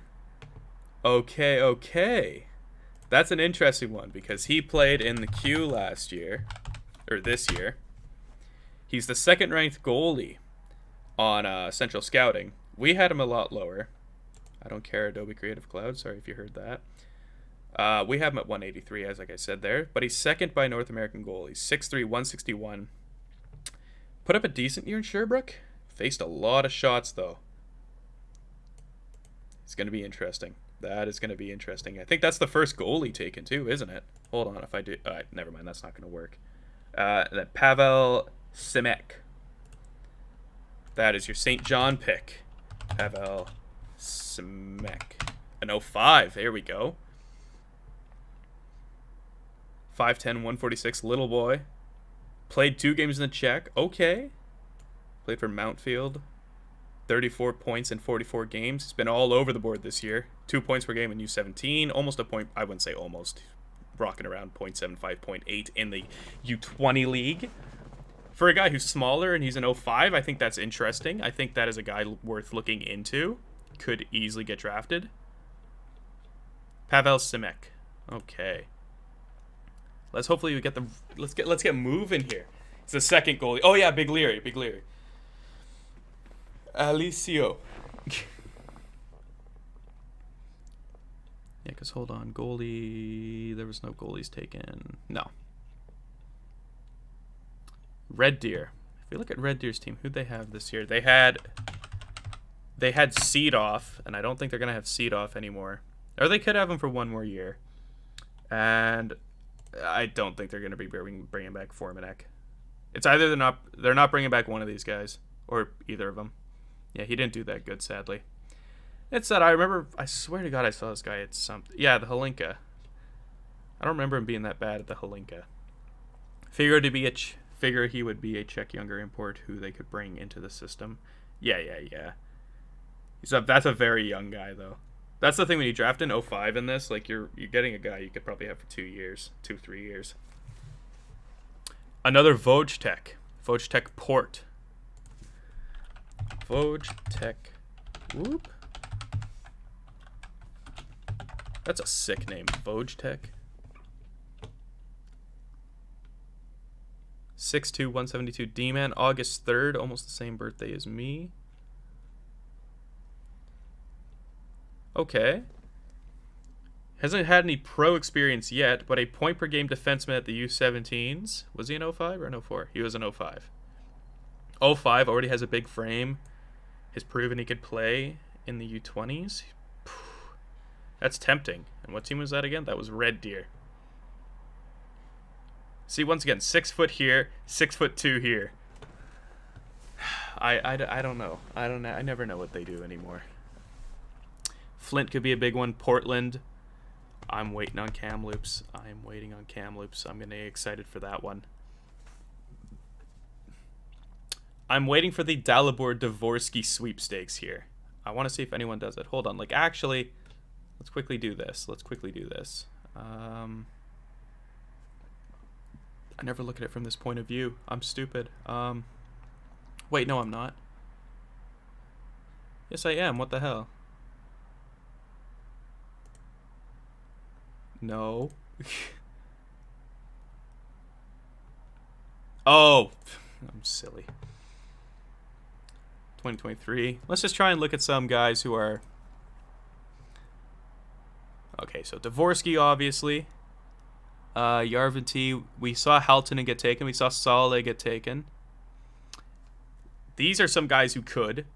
That's an interesting one because he played in the Q last year, or this year. He's the second-ranked goalie on Central Scouting. We had him a lot lower. I don't care, Adobe Creative Cloud. Sorry if you heard that. We have him at 183, as like I said there. But he's second by North American goalies. 6'3", 161. Put up a decent year in Sherbrooke. Faced a lot of shots, though. It's going to be interesting. That is going to be interesting. I think that's the first goalie taken, too, isn't it? Hold on, if I do... never mind, that's not going to work. Then Pavel Simek. That is your St. John pick. Pavel Simek. An 05. There we go. 5'10", 146, little boy. Played 2 games in the Czech. Okay. Played for Mountfield. 34 points in 44 games. He's been all over the board this year. 2 points per game in U17. Almost a point. I wouldn't say almost. Rocking around 0.75, 0.8 in the U20 league. For a guy who's smaller and he's an 05, I think that's interesting. I think that is a guy worth looking into. Could easily get drafted. Pavel Simek. Okay. Let's hopefully we get the let's get moving here. It's the second goalie. Oh yeah, Big Leary. Alicio. Yeah, because hold on, goalie. There was no goalies taken. No. Red Deer. If you look at Red Deer's team, who'd they have this year? They had Seedoff, and I don't think they're gonna have Seedoff anymore. Or they could have him for one more year. And I don't think they're going to be bringing back Formanek. It's either they're not bringing back one of these guys, or either of them. Yeah, he didn't do that good, sadly. It's that I swear to God, I saw this guy at something. Yeah, the Hlinka. I don't remember him being that bad at the Hlinka. Figure he would be a Czech younger import who they could bring into the system. Yeah. That's a very young guy, though. That's the thing when you draft an 05 in this, like you're getting a guy you could probably have for 2 years, 3 years. Another Vojtech Port. Vojtech. Whoop. That's a sick name, Vojtech. 6'2", 172 D-man, August 3rd, almost the same birthday as me. Okay. Hasn't had any pro experience yet, but a point per game defenseman at the U17s. Was he an 05 or an 04? He was an 05. 05 already has a big frame. Has proven he could play in the U20s. That's tempting. And what team was that again? That was Red Deer. See, once again, 6 foot here, 6'2" here. I don't know. I never know what they do anymore. Flint could be a big one. Portland. I'm waiting on Kamloops. I'm going to get excited for that one. I'm waiting for the Dalibor Dvorsky sweepstakes here. I want to see if anyone does it. Hold on. Actually, let's quickly do this. I never look at it from this point of view. I'm stupid. Wait, no, I'm not. Yes, I am. What the hell? No. Oh, I'm silly. 2023. Let's just try and look at some guys who are... Okay, so Dvorsky, obviously. Yarvanti. We saw Haltonen get taken. We saw Sale get taken. These are some guys who could.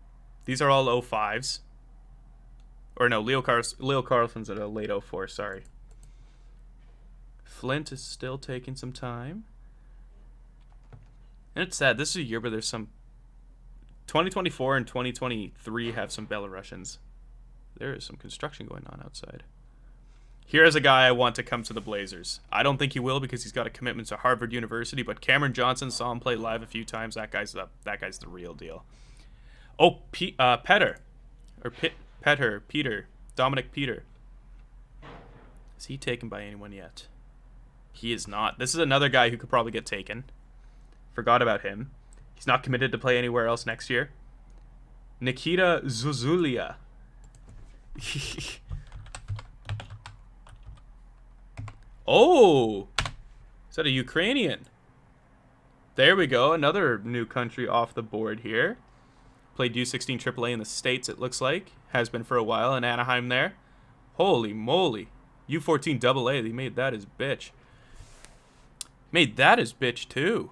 These are all 05s. Or no, Leo Carlson's at a late 04, sorry. Flint is still taking some time. And it's sad. This is a year where there's some... 2024 and 2023 have some Belarusians. There is some construction going on outside. Here's a guy I want to come to the Blazers. I don't think he will because he's got a commitment to Harvard University, but Cameron Johnson, saw him play live a few times. That guy's the real deal. Oh, Peter. Dominic Peter. Is he taken by anyone yet? He is not. This is another guy who could probably get taken. Forgot about him. He's not committed to play anywhere else next year. Nikita Zuzulia. Oh! Is that a Ukrainian? There we go. Another new country off the board here. Played U16 AAA in the States, it looks like. Has been for a while in Anaheim there. Holy moly. U14 AA. They made that his bitch. Made that his bitch, too.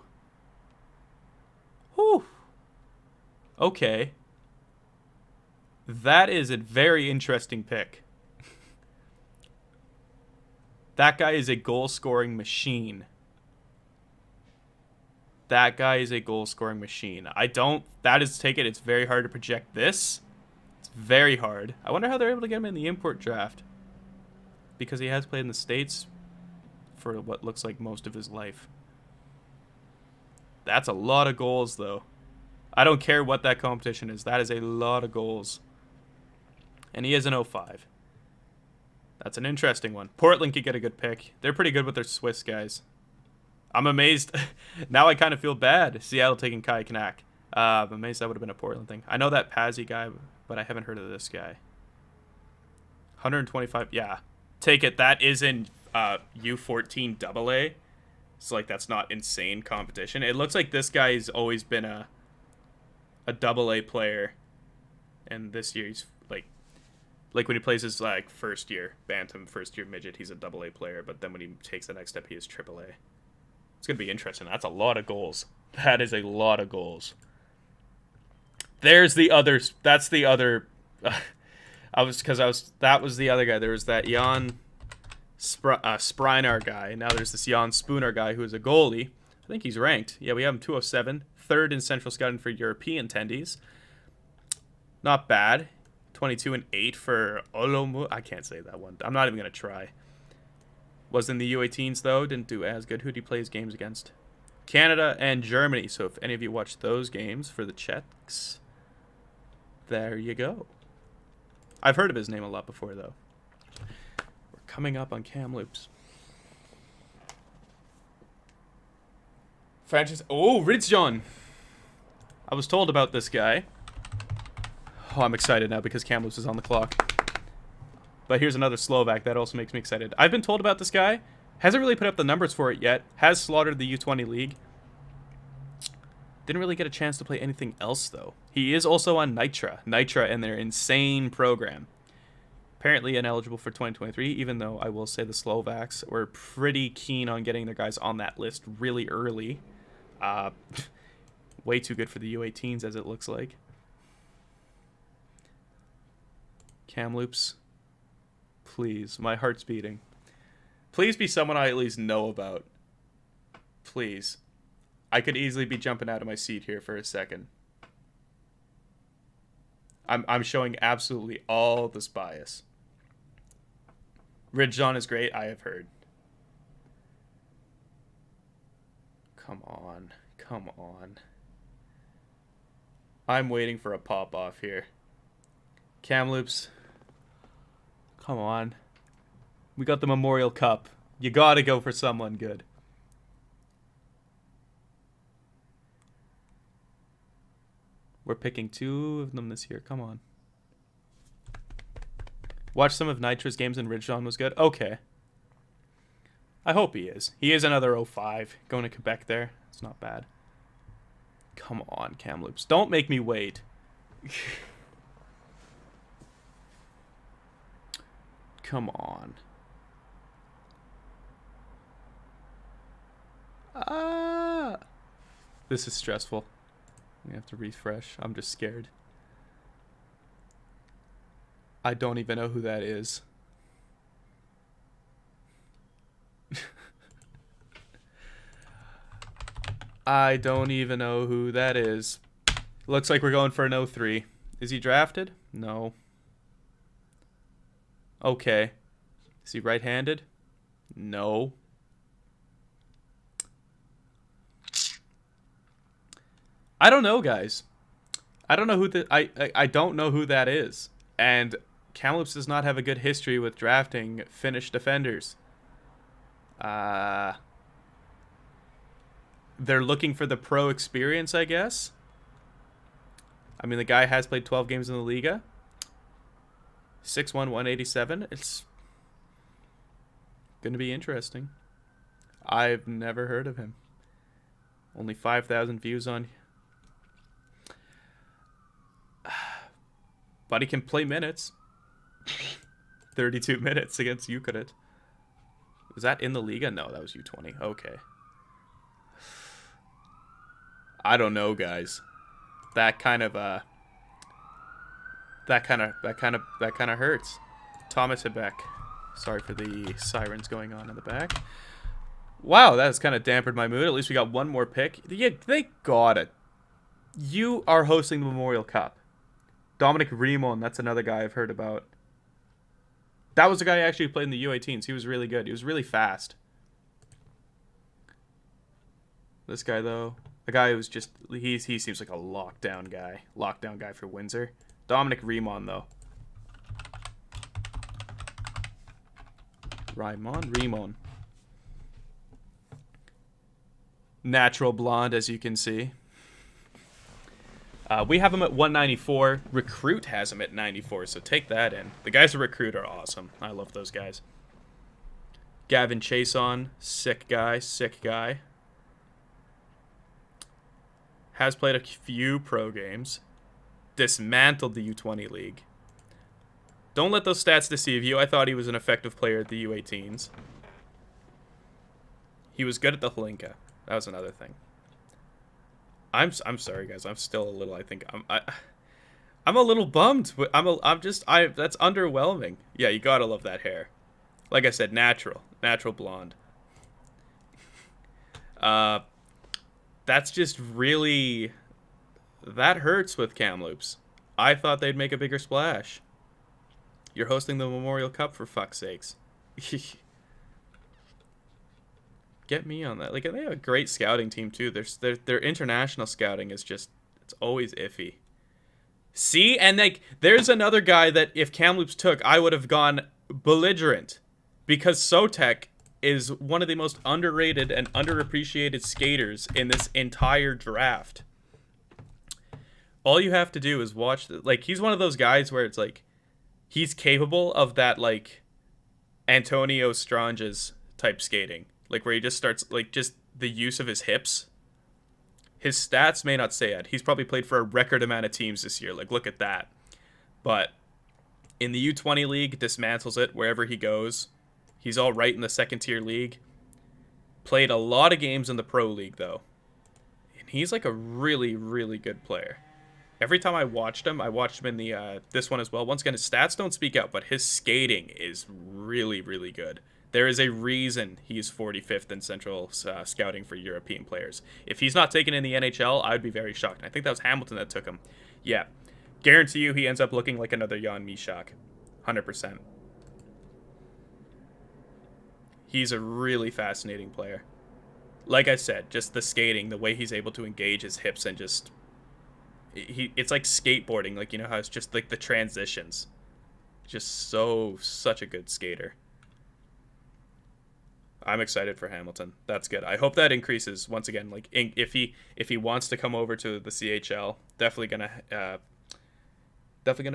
Whew. Okay. That is a very interesting pick. That guy is a goal-scoring machine. That guy is a goal-scoring machine. Take it, it's very hard to project this. It's very hard. I wonder how they're able to get him in the import draft. Because he has played in the States for what looks like most of his life. That's a lot of goals, though. I don't care what that competition is. That is a lot of goals. And he is an 05. That's an interesting one. Portland could get a good pick. They're pretty good with their Swiss guys. I'm amazed. Now I kind of feel bad. Seattle taking Kai Kanak. I'm amazed that would have been a Portland thing. I know that Pazzi guy, but I haven't heard of this guy. 125. Yeah. Take it. That is in U14 AA. So, like, that's not insane competition. It looks like this guy's always been a AA player. And this year he's, like when he plays his, like, first year Bantam, first year midget, he's a AA player. But then when he takes the next step, he is AAA. It's going to be interesting. That's a lot of goals. That is a lot of goals. There's the other. That's the other. That was the other guy. There was that Jan Sprinar guy. Now there's this Jan Spooner guy who is a goalie. I think he's ranked. Yeah, we have him 207. Third in Central Scouting for European attendees. Not bad. 22 and 8 for Olomu. I can't say that one. I'm not even going to try. Was in the U18s, though. Didn't do as good. Who did he play his games against? Canada and Germany. So if any of you watched those games for the Czechs, there you go. I've heard of his name a lot before, though. We're coming up on Kamloops. Francis. Oh, Ridgeon. I was told about this guy. Oh, I'm excited now because Kamloops is on the clock. But here's another Slovak. That also makes me excited. I've been told about this guy. Hasn't really put up the numbers for it yet. Has slaughtered the U20 league. Didn't really get a chance to play anything else, though. He is also on Nitra and their insane program. Apparently ineligible for 2023, even though I will say the Slovaks were pretty keen on getting their guys on that list really early. Way too good for the U18s, as it looks like. Kamloops. Please, my heart's beating. Please be someone I at least know about. Please. I could easily be jumping out of my seat here for a second. I'm showing absolutely all this bias. Ridgeon is great, I have heard. Come on. Come on. I'm waiting for a pop-off here. Kamloops. Come on. We got the Memorial Cup. You gotta go for someone good. We're picking 2 of them this year. Come on. Watch some of Nitra's games and Ridgeon was good. Okay. I hope he is. He is another 05. Going to Quebec there. It's not bad. Come on, Kamloops. Don't make me wait. Come on. This is stressful. We have to refresh. I'm just scared. I don't even know who that is. I don't even know who that is. Looks like we're going for an 03. Is he drafted? No. Okay. Is he right-handed? No. I don't know, guys. I don't know who I don't know who that is. And Kamloops does not have a good history with drafting Finnish defenders. They're looking for the pro experience, I guess. I mean, the guy has played 12 games in the Liga. 6'1", 187. It's going to be interesting. I've never heard of him. Only 5,000 views on... But he can play minutes. 32 minutes against Ukraine. Was that in the Liga? No, that was U20. Okay. I don't know, guys. That kind of hurts. Thomas Hibbeck. Sorry for the sirens going on in the back. Wow, that has kind of dampened my mood. At least we got one more pick. Yeah, they got it. You are hosting the Memorial Cup. Dominic Rimon, that's another guy I've heard about. That was the guy who actually played in the U18s. He was really good. He was really fast. This guy, though, a guy who's just... He seems like a lockdown guy. Lockdown guy for Windsor. Dominic Rimon, though. Rimon. Natural blonde, as you can see. We have him at 194. Recruit has him at 94, so take that in. The guys at Recruit are awesome. I love those guys. Gavin Chason, sick guy. Has played a few pro games. Dismantled the U20 league. Don't let those stats deceive you. I thought he was an effective player at the U18s. He was good at the Hlinka. That was another thing. I'm sorry, guys. I'm still a little. I think I'm a little bummed. That's underwhelming. Yeah, you gotta love that hair. Like I said, natural blonde. That's just really. That hurts with Kamloops. I thought they'd make a bigger splash. You're hosting the Memorial Cup, for fuck's sakes. Get me on that. Like, they have a great scouting team too. Their international scouting is just, it's always iffy. See, and like there's another guy that if Kamloops took, I would have gone belligerent, because Sotek is one of the most underrated and underappreciated skaters in this entire draft. All you have to do is watch like he's one of those guys where it's like he's capable of that like Antonio Stranges type skating. Like where he just starts, like, just the use of his hips. His stats may not say it. He's probably played for a record amount of teams this year. Like, look at that. But in the U20 league, dismantles it wherever he goes. He's all right in the second-tier league. Played a lot of games in the pro league, though. And he's, like, a really, really good player. Every time I watched him in the this one as well. Once again, his stats don't speak out, but his skating is really, really good. There is a reason he's 45th in central scouting for European players. If he's not taken in the NHL, I would be very shocked. And I think that was Hamilton that took him. Yeah. Guarantee you he ends up looking like another Jan Mishak. 100%. He's a really fascinating player. Like I said, just the skating, the way he's able to engage his hips and just... It's like skateboarding. Like, you know how it's just like the transitions. Just such a good skater. I'm excited for Hamilton. That's good. I hope that increases once again. Like if he wants to come over to the CHL, definitely gonna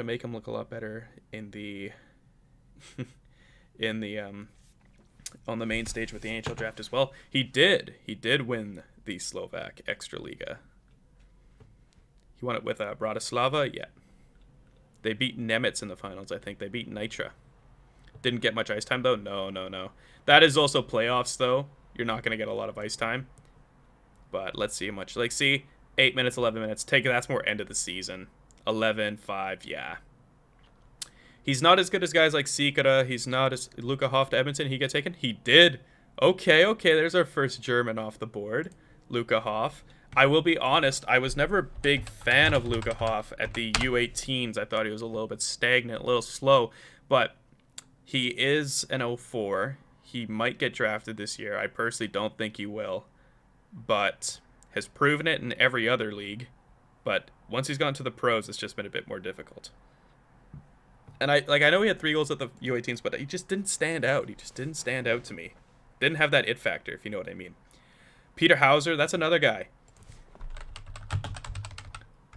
make him look a lot better in the on the main stage with the NHL Draft as well. He did win the Slovak Extraliga. He won it with Bratislava. Yeah, they beat Nemetz in the finals. I think they beat Nitra. Didn't get much ice time, though. No. That is also playoffs, though. You're not going to get a lot of ice time. But let's see how much. Like, see, 8 minutes, 11 minutes. That's more end of the season. 11, 5, yeah. He's not as good as guys like Sikora. He's not as... Luca Hoff to Edmonton, he get taken? He did. Okay. There's our first German off the board. Luca Hoff. I will be honest, I was never a big fan of Luca Hoff at the U18s. I thought he was a little bit stagnant, a little slow. But... he is an 04. He might get drafted this year. I personally don't think he will. But has proven it in every other league. But once he's gone to the pros, it's just been a bit more difficult. And I know he had 3 goals at the U18s, but he just didn't stand out. He just didn't stand out to me. Didn't have that it factor, if you know what I mean. Peter Hauser, that's another guy.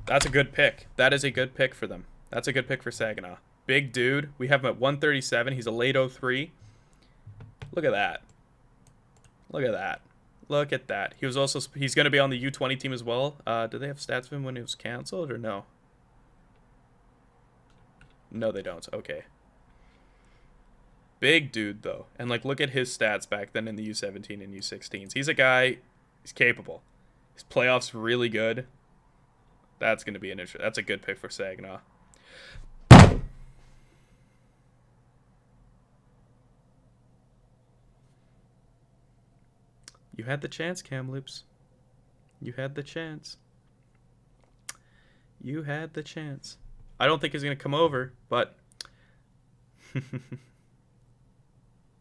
That's a good pick. That is a good pick for them. That's a good pick for Saginaw. Big dude. We have him at 137. He's a late 03. Look at that. He's going to be on the U20 team as well. Do they have stats of him when he was canceled or no? No, they don't. Okay. Big dude, though. And, like, look at his stats back then in the U17 and U16s. He's a guy, he's capable. His playoffs really good. That's going to be an interesting. That's a good pick for Saginaw. You had the chance, Kamloops. You had the chance. You had the chance. I don't think he's going to come over, but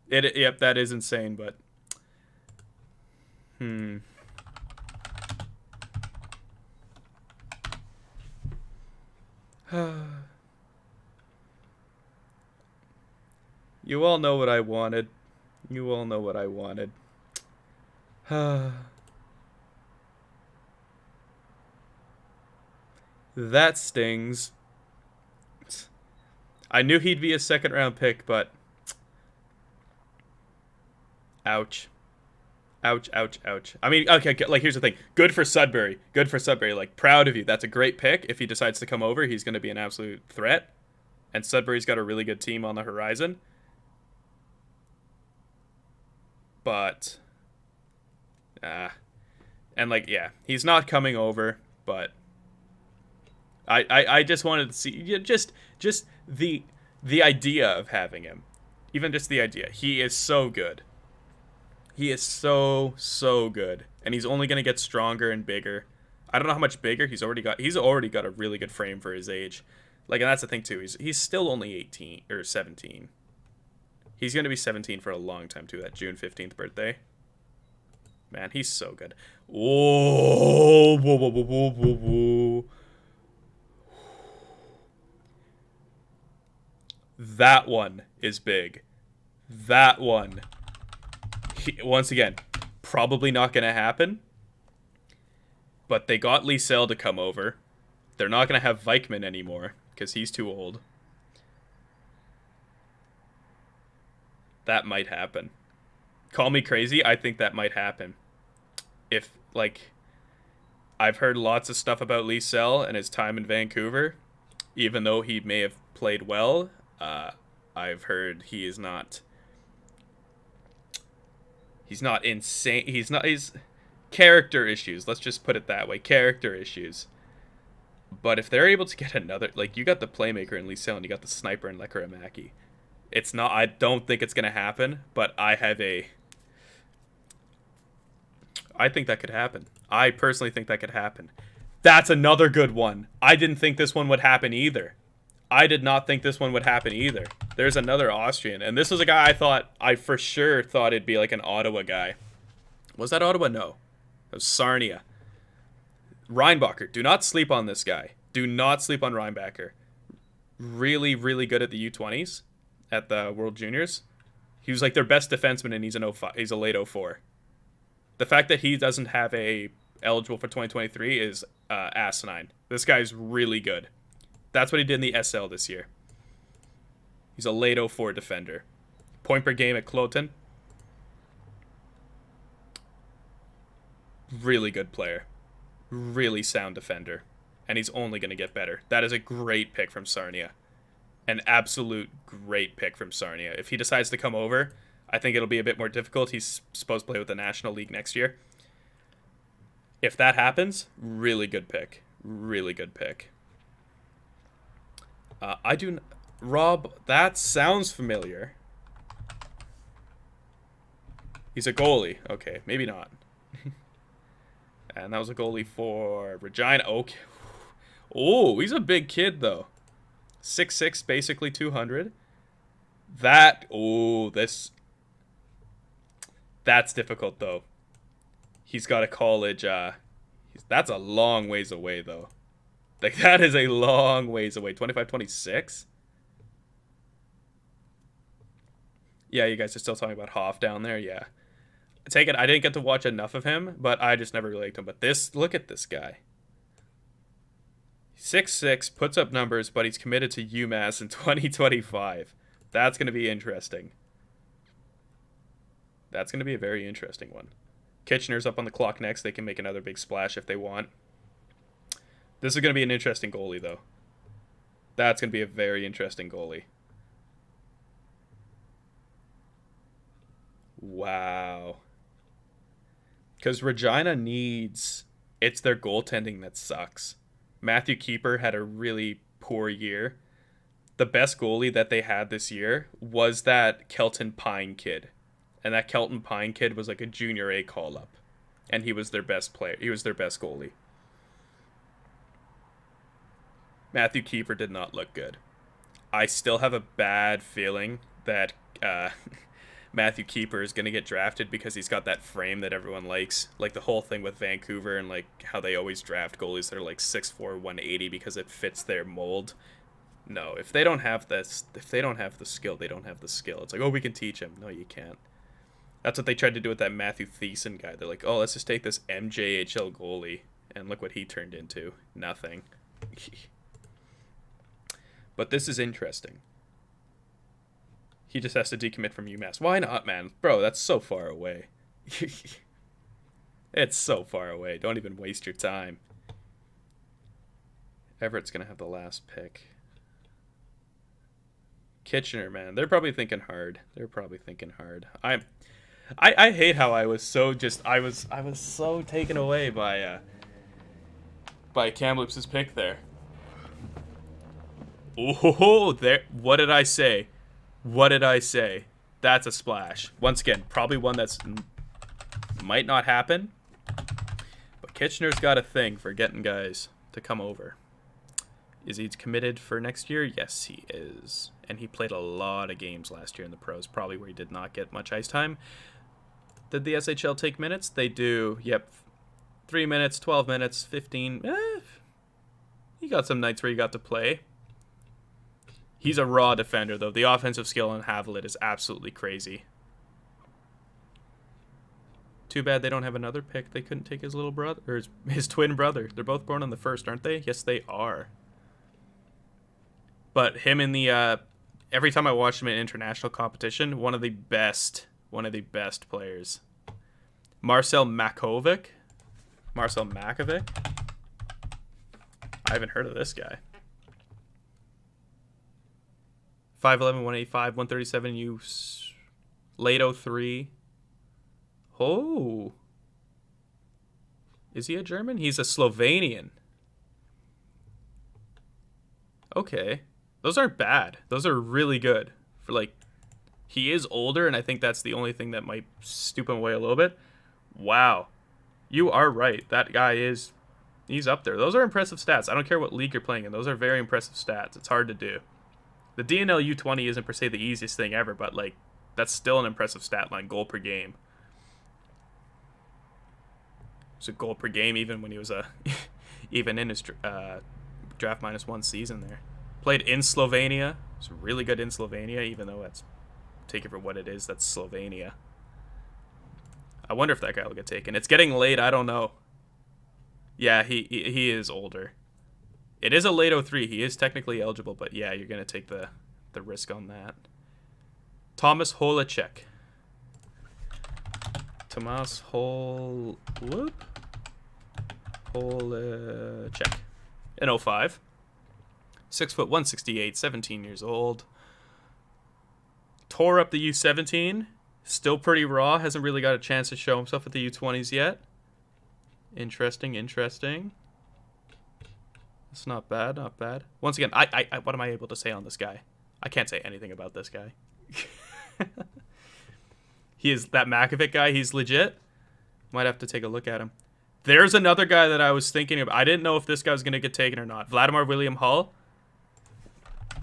yep, that is insane, but you all know what I wanted. You all know what I wanted. That stings. I knew he'd be a second round pick, but ouch. Ouch, ouch, ouch. I mean, okay, like, here's the thing. Good for Sudbury. Good for Sudbury. Like, proud of you. That's a great pick. If he decides to come over, he's going to be an absolute threat. And Sudbury's got a really good team on the horizon. But, and, like, yeah, he's not coming over, but I just wanted to see, just the idea of having him. Even just the idea. He is so good. He is so good, and he's only going to get stronger and bigger. I don't know how much bigger. He's already got a really good frame for his age. Like, and that's the thing too. He's still only 18 or 17. He's going to be 17 for a long time too. That June 15th birthday. Man, he's so good. Whoa, whoa, whoa, whoa, whoa, whoa, whoa. That one is big. That one. Once again, probably not going to happen. But they got Liesel to come over. They're not going to have Vikman anymore because he's too old. That might happen. Call me crazy, I think that might happen. If, like, I've heard lots of stuff about Liesel and his time in Vancouver. Even though he may have played well, I've heard he's not insane. He's character issues. Let's just put it that way. Character issues. But if they're able to get another, like, you got the playmaker in Liesel and you got the sniper in Lekkerimaki. It's not, I don't think it's going to happen, but I think that could happen. I personally think that could happen. That's another good one. I didn't think this one would happen either. I did not think this one would happen either. There's another Austrian, and this was a guy I for sure thought it'd be like an Ottawa guy. Was that Ottawa? No. It was Sarnia. Reinbacher. Do not sleep on this guy. Do not sleep on Reinbacher. Really, really good at the U20s at the World Juniors. He was like their best defenseman, and he's a late 04. The fact that he doesn't have a eligible for 2023 is asinine. This guy's really good. That's what he did in the SL this year. He's a late 04 defender. Point per game at Cloton. Really good player. Really sound defender. And he's only going to get better. That is a great pick from Sarnia. An absolute great pick from Sarnia. If he decides to come over, I think it'll be a bit more difficult. He's supposed to play with the National League next year. If that happens, really good pick. Really good pick. Rob, that sounds familiar. He's a goalie. Okay, maybe not. And that was a goalie for Regina. Okay. Oh, he's a big kid, though. 6'6", basically 200. That's difficult, though. He's got a college, that's a long ways away, though. Like, that is a long ways away. 25, 26? Yeah, you guys are still talking about Hoff down there? Yeah. Take it, I didn't get to watch enough of him, but I just never really liked him. But look at this guy. 6'6", puts up numbers, but he's committed to UMass in 2025. That's going to be interesting. That's going to be a very interesting one. Kitchener's up on the clock next. They can make another big splash if they want. This is going to be an interesting goalie, though. That's going to be a very interesting goalie. Wow. Because Regina needs It's their goaltending that sucks. Matthew Keeper had a really poor year. The best goalie that they had this year was that Kelton Pine kid. And that Kelton Pine kid was like a junior A call-up. And he was their best player. He was their best goalie. Matthew Keeper did not look good. I still have a bad feeling that Matthew Keeper is going to get drafted because he's got that frame that everyone likes. Like the whole thing with Vancouver and like how they always draft goalies that are like 6'4", 180 because it fits their mold. No, if they don't have this, if they don't have the skill, they don't have the skill. It's like, oh, we can teach him. No, you can't. That's what they tried to do with that Matthew Thiessen guy. They're like, oh, let's just take this MJHL goalie, and look what he turned into. Nothing. But this is interesting. He just has to decommit from UMass. Why not, man? Bro, that's so far away. It's so far away. Don't even waste your time. Everett's going to have the last pick. Kitchener, man. They're probably thinking hard. I hate how I was so so taken away by Kamloops' pick there. Oh, there. What did I say? That's a splash. Once again, probably one that's might not happen. But Kitchener's got a thing for getting guys to come over. Is he committed for next year? Yes, he is. And he played a lot of games last year in the pros, probably where he did not get much ice time. Did the SHL take minutes? They do. Yep. 3 minutes, 12 minutes, 15. He got some nights where he got to play. He's a raw defender, though. The offensive skill on Havlet is absolutely crazy. Too bad they don't have another pick. They couldn't take his little brother, or his twin brother. They're both born on the 1st, aren't they? Yes, they are. But him in the every time I watched him in international competition, one of the best players. Marcel Makovic. I haven't heard of this guy. 5'11", 185, 137 use. Late 03. Oh. Is he a German? He's a Slovenian. Okay. Those aren't bad. Those are really good. For like, he is older, and I think that's the only thing that might stoop him away a little bit. Wow. You are right. That guy he's up there. Those are impressive stats. I don't care what league you're playing in. Those are very impressive stats. It's hard to do. The DNL U20 isn't per se the easiest thing ever, but like that's still an impressive stat line, goal per game. It's a goal per game even when he was even in his draft -1 season there. Played in Slovenia. It's really good in Slovenia, even though that's, take it for what it is, that's Slovenia. I wonder if that guy will get taken. It's getting late, I don't know. Yeah, he is older. It is a late 03. He is technically eligible, but yeah, you're going to take the risk on that. Thomas Holacek. Tomas Holacek. In 05. 6 foot 168, 17 years old. Tore up the U17. Still pretty raw. Hasn't really got a chance to show himself at the U20s yet. Interesting. It's not bad. Once again, I what am I able to say on this guy? I can't say anything about this guy. He is that Makovic guy. He's legit. Might have to take a look at him. There's another guy that I was thinking of. I didn't know if this guy was going to get taken or not. Vladimir William Hull.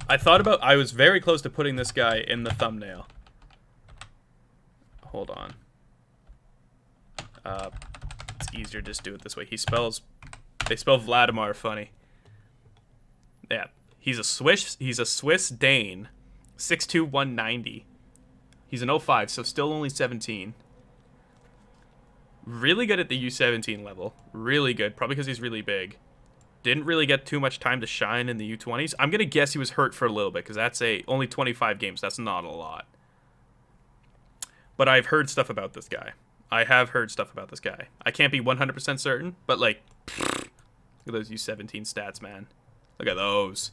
I was very close to putting this guy in the thumbnail. Hold on. It's easier to just do it this way. They spell Vladimir funny. Yeah, he's a Swiss Dane, 6'2", 190. He's an 05, so still only 17. Really good at the U17 level. Really good, probably because he's really big. Didn't really get too much time to shine in the U20s. I'm going to guess he was hurt for a little bit, because that's only 25 games. That's not a lot. But I've heard stuff about this guy. I can't be 100% certain, but like, look at those U17 stats, man. Look at those.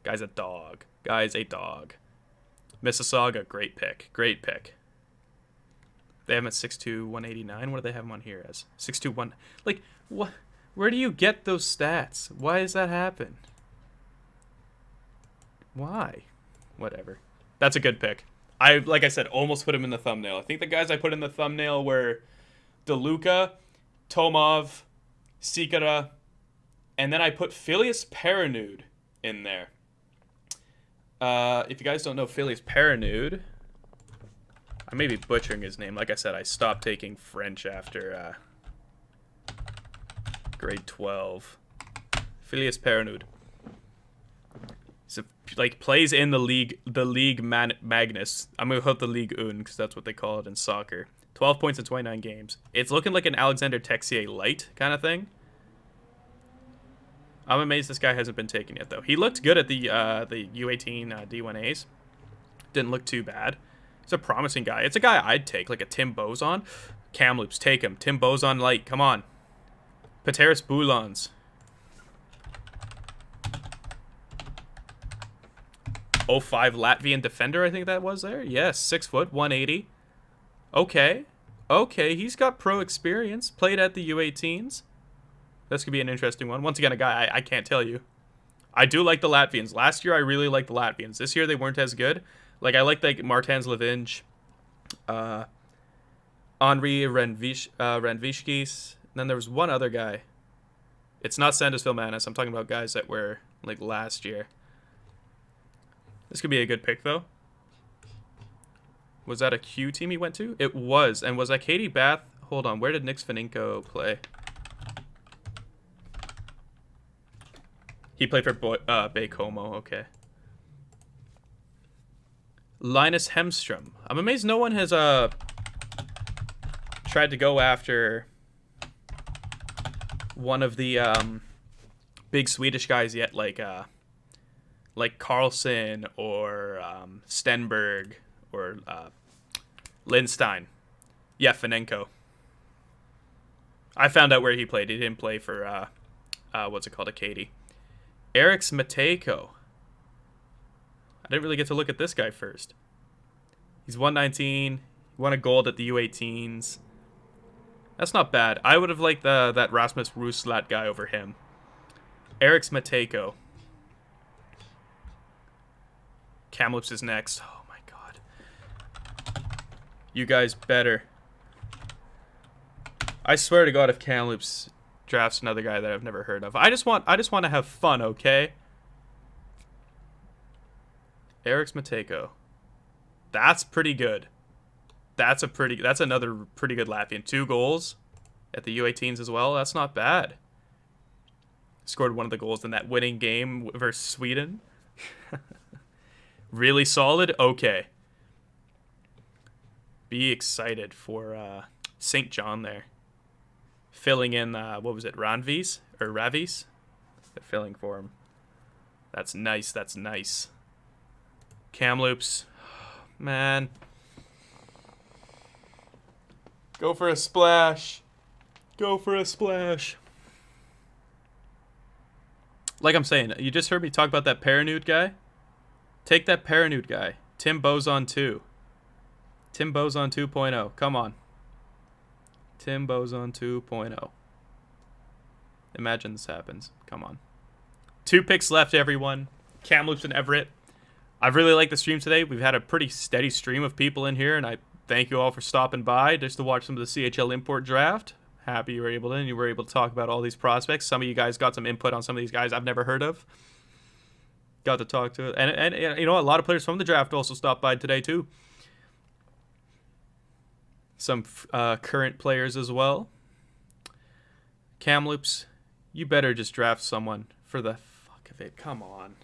Guy's a dog. Mississauga, great pick. They have him at 6'2", 189. What do they have him on here as? 6'2", 1... Like, what? Where do you get those stats? Why does that happen? Why? Whatever. That's a good pick. Like I said, almost put him in the thumbnail. I think the guys I put in the thumbnail were Luca, Tomov, Sikara, and then I put Filius Paranude in there. If you guys don't know Filius Paranude, I may be butchering his name. Like I said, I stopped taking French after grade 12. Filius Paranude. So, like, plays in the league Magnus. I'm going to put the League Un, because that's what they call it in soccer. 12 points in 29 games. It's looking like an Alexander Texier light kind of thing. I'm amazed this guy hasn't been taken yet, though. He looked good at the U18 D1As. Didn't look too bad. He's a promising guy. It's a guy I'd take, like a Tim Bozon. Kamloops, take him. Tim Bozon light, come on. Pateris Boulons. 05 Latvian defender, I think that was there. Yes, 6 foot, 180. Okay. Okay, he's got pro experience. Played at the U18s. This could be an interesting one. Once again, a guy I can't tell you. I do like the Latvians. Last year, I really liked the Latvians. This year, they weren't as good. Like, I liked, like, Martins Levinge, Henri Ranvishkis. And then there was one other guy. It's not Sandus Vilmanis. I'm talking about guys that were, like, last year. This could be a good pick, though. Was that a Q team he went to? It was. And was that Katie Bath? Hold on. Where did Nick Svaninko play? He played for Baie-Comeau. Okay. Linus Hemstrom. I'm amazed no one has tried to go after one of the big Swedish guys yet, like Carlson or Stenberg or Lindstein. Yeah, Fanenko. I found out where he played. He didn't play for what's it called, Acadie. Eriks Matejko. I didn't really get to look at this guy first. He's 119. He won a gold at the U18s. That's not bad. I would have liked that Rasmus Ruslat guy over him. Eriks Matejko. Kamloops is next. Oh my god. You guys better. I swear to God, if Kamloops drafts another guy that I've never heard of, I just want to have fun, okay? Eriks Matejko. That's pretty good. That's another pretty good Latvian. 2 goals at the U18s as well. That's not bad. Scored one of the goals in that winning game versus Sweden. Really solid? Okay. Be excited for St. John there. Filling in, what was it, Ranvis? Or Ravis? They're filling for him. That's nice, that's nice. Kamloops. Man. Go for a splash. Go for a splash. Like I'm saying, you just heard me talk about that Paranude guy? Take that Paranude guy. Tim Bozon 2. Tim Bozon 2.0. Come on. Tim Bozon 2.0. Imagine this happens. Come on. 2 picks left, everyone. Kamloops and Everett. I've really liked the stream today. We've had a pretty steady stream of people in here, and I thank you all for stopping by just to watch some of the CHL import draft. Happy you were able to talk about all these prospects. Some of you guys got some input on some of these guys I've never heard of. Got to talk to it. And you know, a lot of players from the draft also stopped by today, too. Some current players as well. Kamloops, you better just draft someone for the fuck of it. Come on.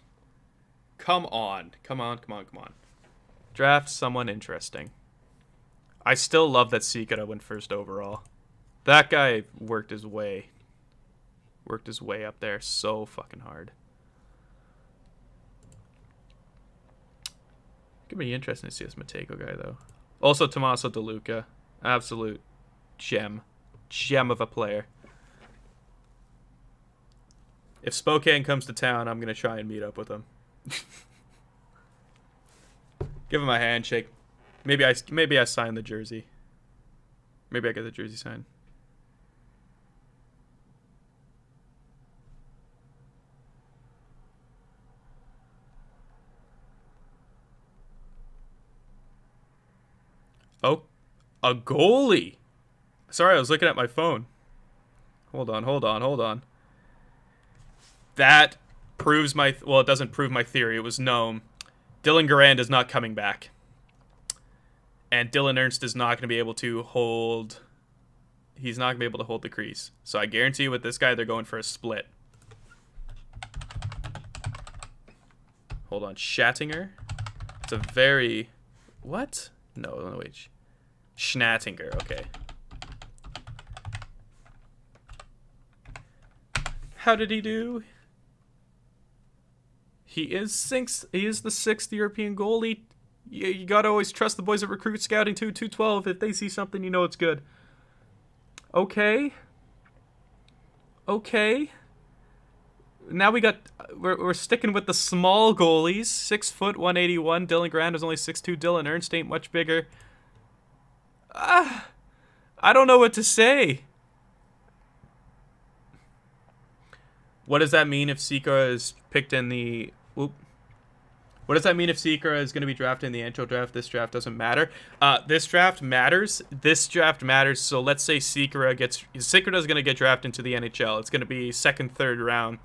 Come on. Come on, come on, come on. Draft someone interesting. I still love that Sikara went first overall. That guy worked his way up there so fucking hard. Could be interesting to see this Matejko guy, though. Also, Tommaso De Luca. Absolute gem. Gem of a player. If Spokane comes to town, I'm going to try and meet up with him. Give him a handshake. Maybe I sign the jersey. Maybe I get the jersey signed. Oh, a goalie. Sorry, I was looking at my phone. Hold on. That proves my... Well, it doesn't prove my theory. It was known. Dylan Garand is not coming back. And Dylan Ernst is not going to be able to hold... He's not going to be able to hold the crease. So I guarantee you with this guy, they're going for a split. Hold on. Schattinger. It's a very... What? No, wait. Schnattinger. Okay. How did he do? He is the sixth European goalie. You gotta always trust the boys at Recruit Scouting 212. If they see something, you know it's good. Okay. Now we're sticking with the small goalies. 6 foot 181. Dylan Grant is only 6'2". Dylan Ernst ain't much bigger. I don't know what to say. What does that mean if Sikora is picked in the... What does that mean if Sikora is going to be drafted in the NHL draft? This draft doesn't matter. This draft matters. So let's say Sikora is going to get drafted into the NHL. It's going to be second, third round.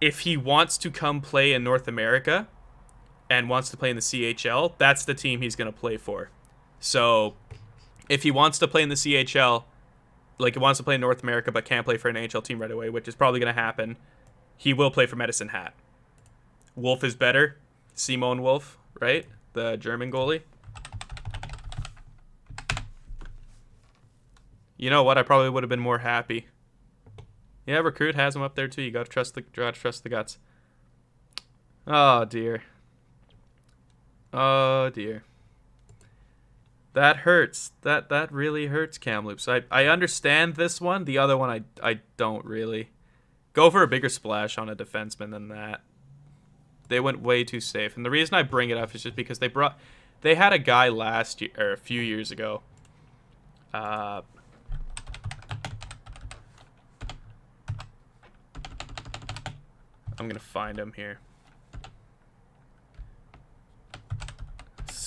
If he wants to come play in North America and wants to play in the CHL, that's the team he's going to play for. So if he wants to play in the CHL, like he wants to play in North America but can't play for an NHL team right away, which is probably going to happen, he will play for Medicine Hat. Wolf is better. Simon Wolf, right? The German goalie. You know what? I probably would have been more happy. Yeah, Recruit has him up there too. You gotta trust the guts. Oh dear. That hurts. That really hurts, Kamloops. I understand this one. The other one I don't really. Go for a bigger splash on a defenseman than that. They went way too safe. And the reason I bring it up is just because they had a guy last year, or a few years ago. I'm going to find him here.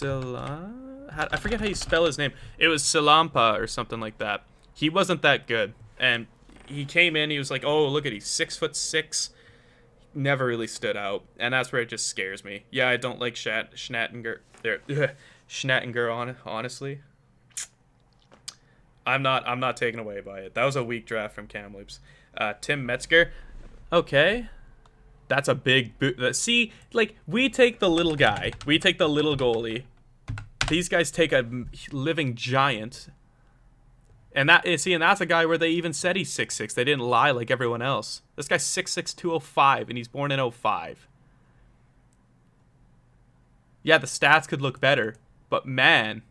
I forget how you spell his name. It was Silampa or something like that. He wasn't that good. And he came in, he was like, oh, look at he's 6'6". Never really stood out, and that's where it just scares me. Yeah, I don't like Schnattinger. Schnattinger, honestly. I'm not taken away by it. That was a weak draft from Kamloops. Tim Metzger. Okay. That's a big see, like, we take the little guy. We take the little goalie. These guys take a living giant. And that's a guy where they even said he's 6'6". They didn't lie like everyone else. This guy's 6'6", 205, and he's born in 05. Yeah, the stats could look better, but man,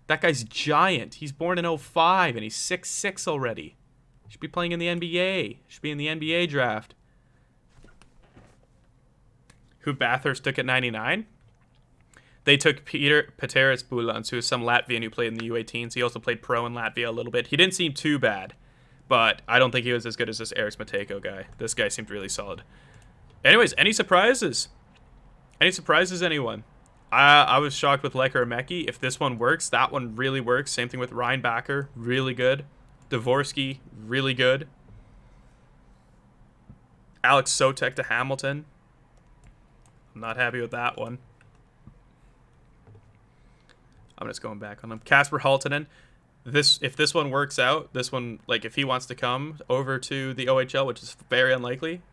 that guy's giant. He's born in 05, and he's 6'6" already. Should be playing in the NBA. Should be in the NBA draft. Who Bathurst took at 99? They took Peter Pateris Bulans, who is some Latvian who played in the U18s. He also played pro in Latvia a little bit. He didn't seem too bad, but I don't think he was as good as this Eriks Matejko guy. This guy seemed really solid. Anyways, any surprises? Any surprises, anyone? I was shocked with Lecker Mecki. If this one works, that one really works. Same thing with Ryan Backer, really good. Dvorsky, really good. Alex Sotek to Hamilton. I'm not happy with that one. I'm just going back on him. Kasper Haltinen. If this one works out, this one, like, if he wants to come over to the OHL, which is very unlikely,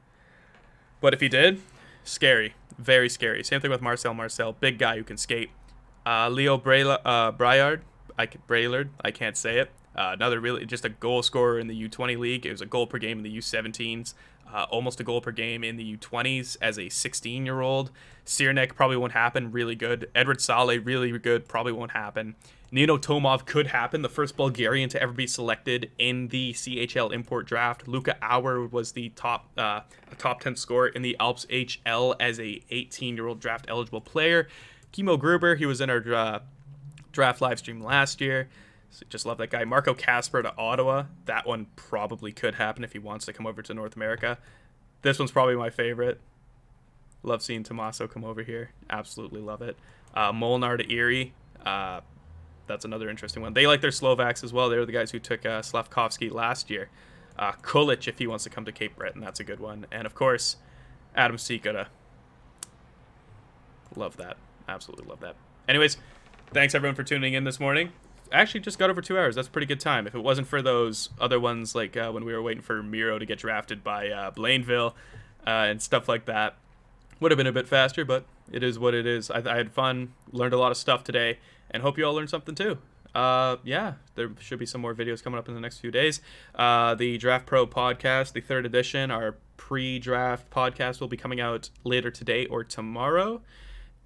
but if he did, scary, very scary. Same thing with Marcel, big guy who can skate. Leo Braillard, I can't say it. Another really just a goal scorer in the U20 league. It was a goal per game in the U17s. Almost a goal per game in the U20s as a 16-year-old. Sirnek probably won't happen. Really good. Edward Saleh, really good. Probably won't happen. Nino Tomov could happen. The first Bulgarian to ever be selected in the CHL import draft. Luca Auer was the top 10 scorer in the Alps HL as a 18-year-old draft eligible player. Kimo Gruber, he was in our draft live stream last year. So just love that guy. Marco Casper to Ottawa. That one probably could happen if he wants to come over to North America. This one's probably my favorite. Love seeing Tommaso come over here. Absolutely love it. Molnar to Erie. That's another interesting one. They like their Slovaks as well. They're the guys who took Slavkovsky last year. Kulich, if he wants to come to Cape Breton, that's a good one. And, of course, Adam Sikota. Love that. Absolutely love that. Anyways, thanks, everyone, for tuning in this morning. Actually, just got over 2 hours. That's a pretty good time. If it wasn't for those other ones, like when we were waiting for Miro to get drafted by Blainville and stuff like that, would have been a bit faster, but it is what it is. I had fun, learned a lot of stuff today, and hope you all learned something too. Yeah, there should be some more videos coming up in the next few days. The DraftPro podcast, the 3rd edition, our pre-draft podcast will be coming out later today or tomorrow.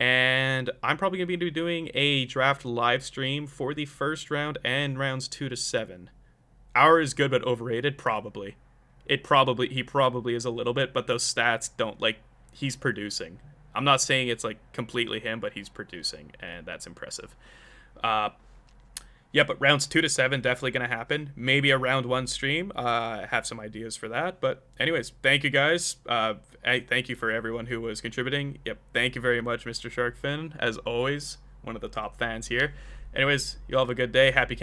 And I'm probably going to be doing a draft live stream for the first round and rounds 2 to 7. Our is good but overrated, probably. He probably is a little bit, but those stats don't, like, he's producing. I'm not saying it's like completely him, but he's producing, and that's impressive. Yeah, but rounds 2 to 7 definitely going to happen. Maybe a round 1 stream. I have some ideas for that. But anyways, thank you guys. Thank you for everyone who was contributing. Yep, thank you very much, Mr. Sharkfin. As always, one of the top fans here. Anyways, you all have a good day. Happy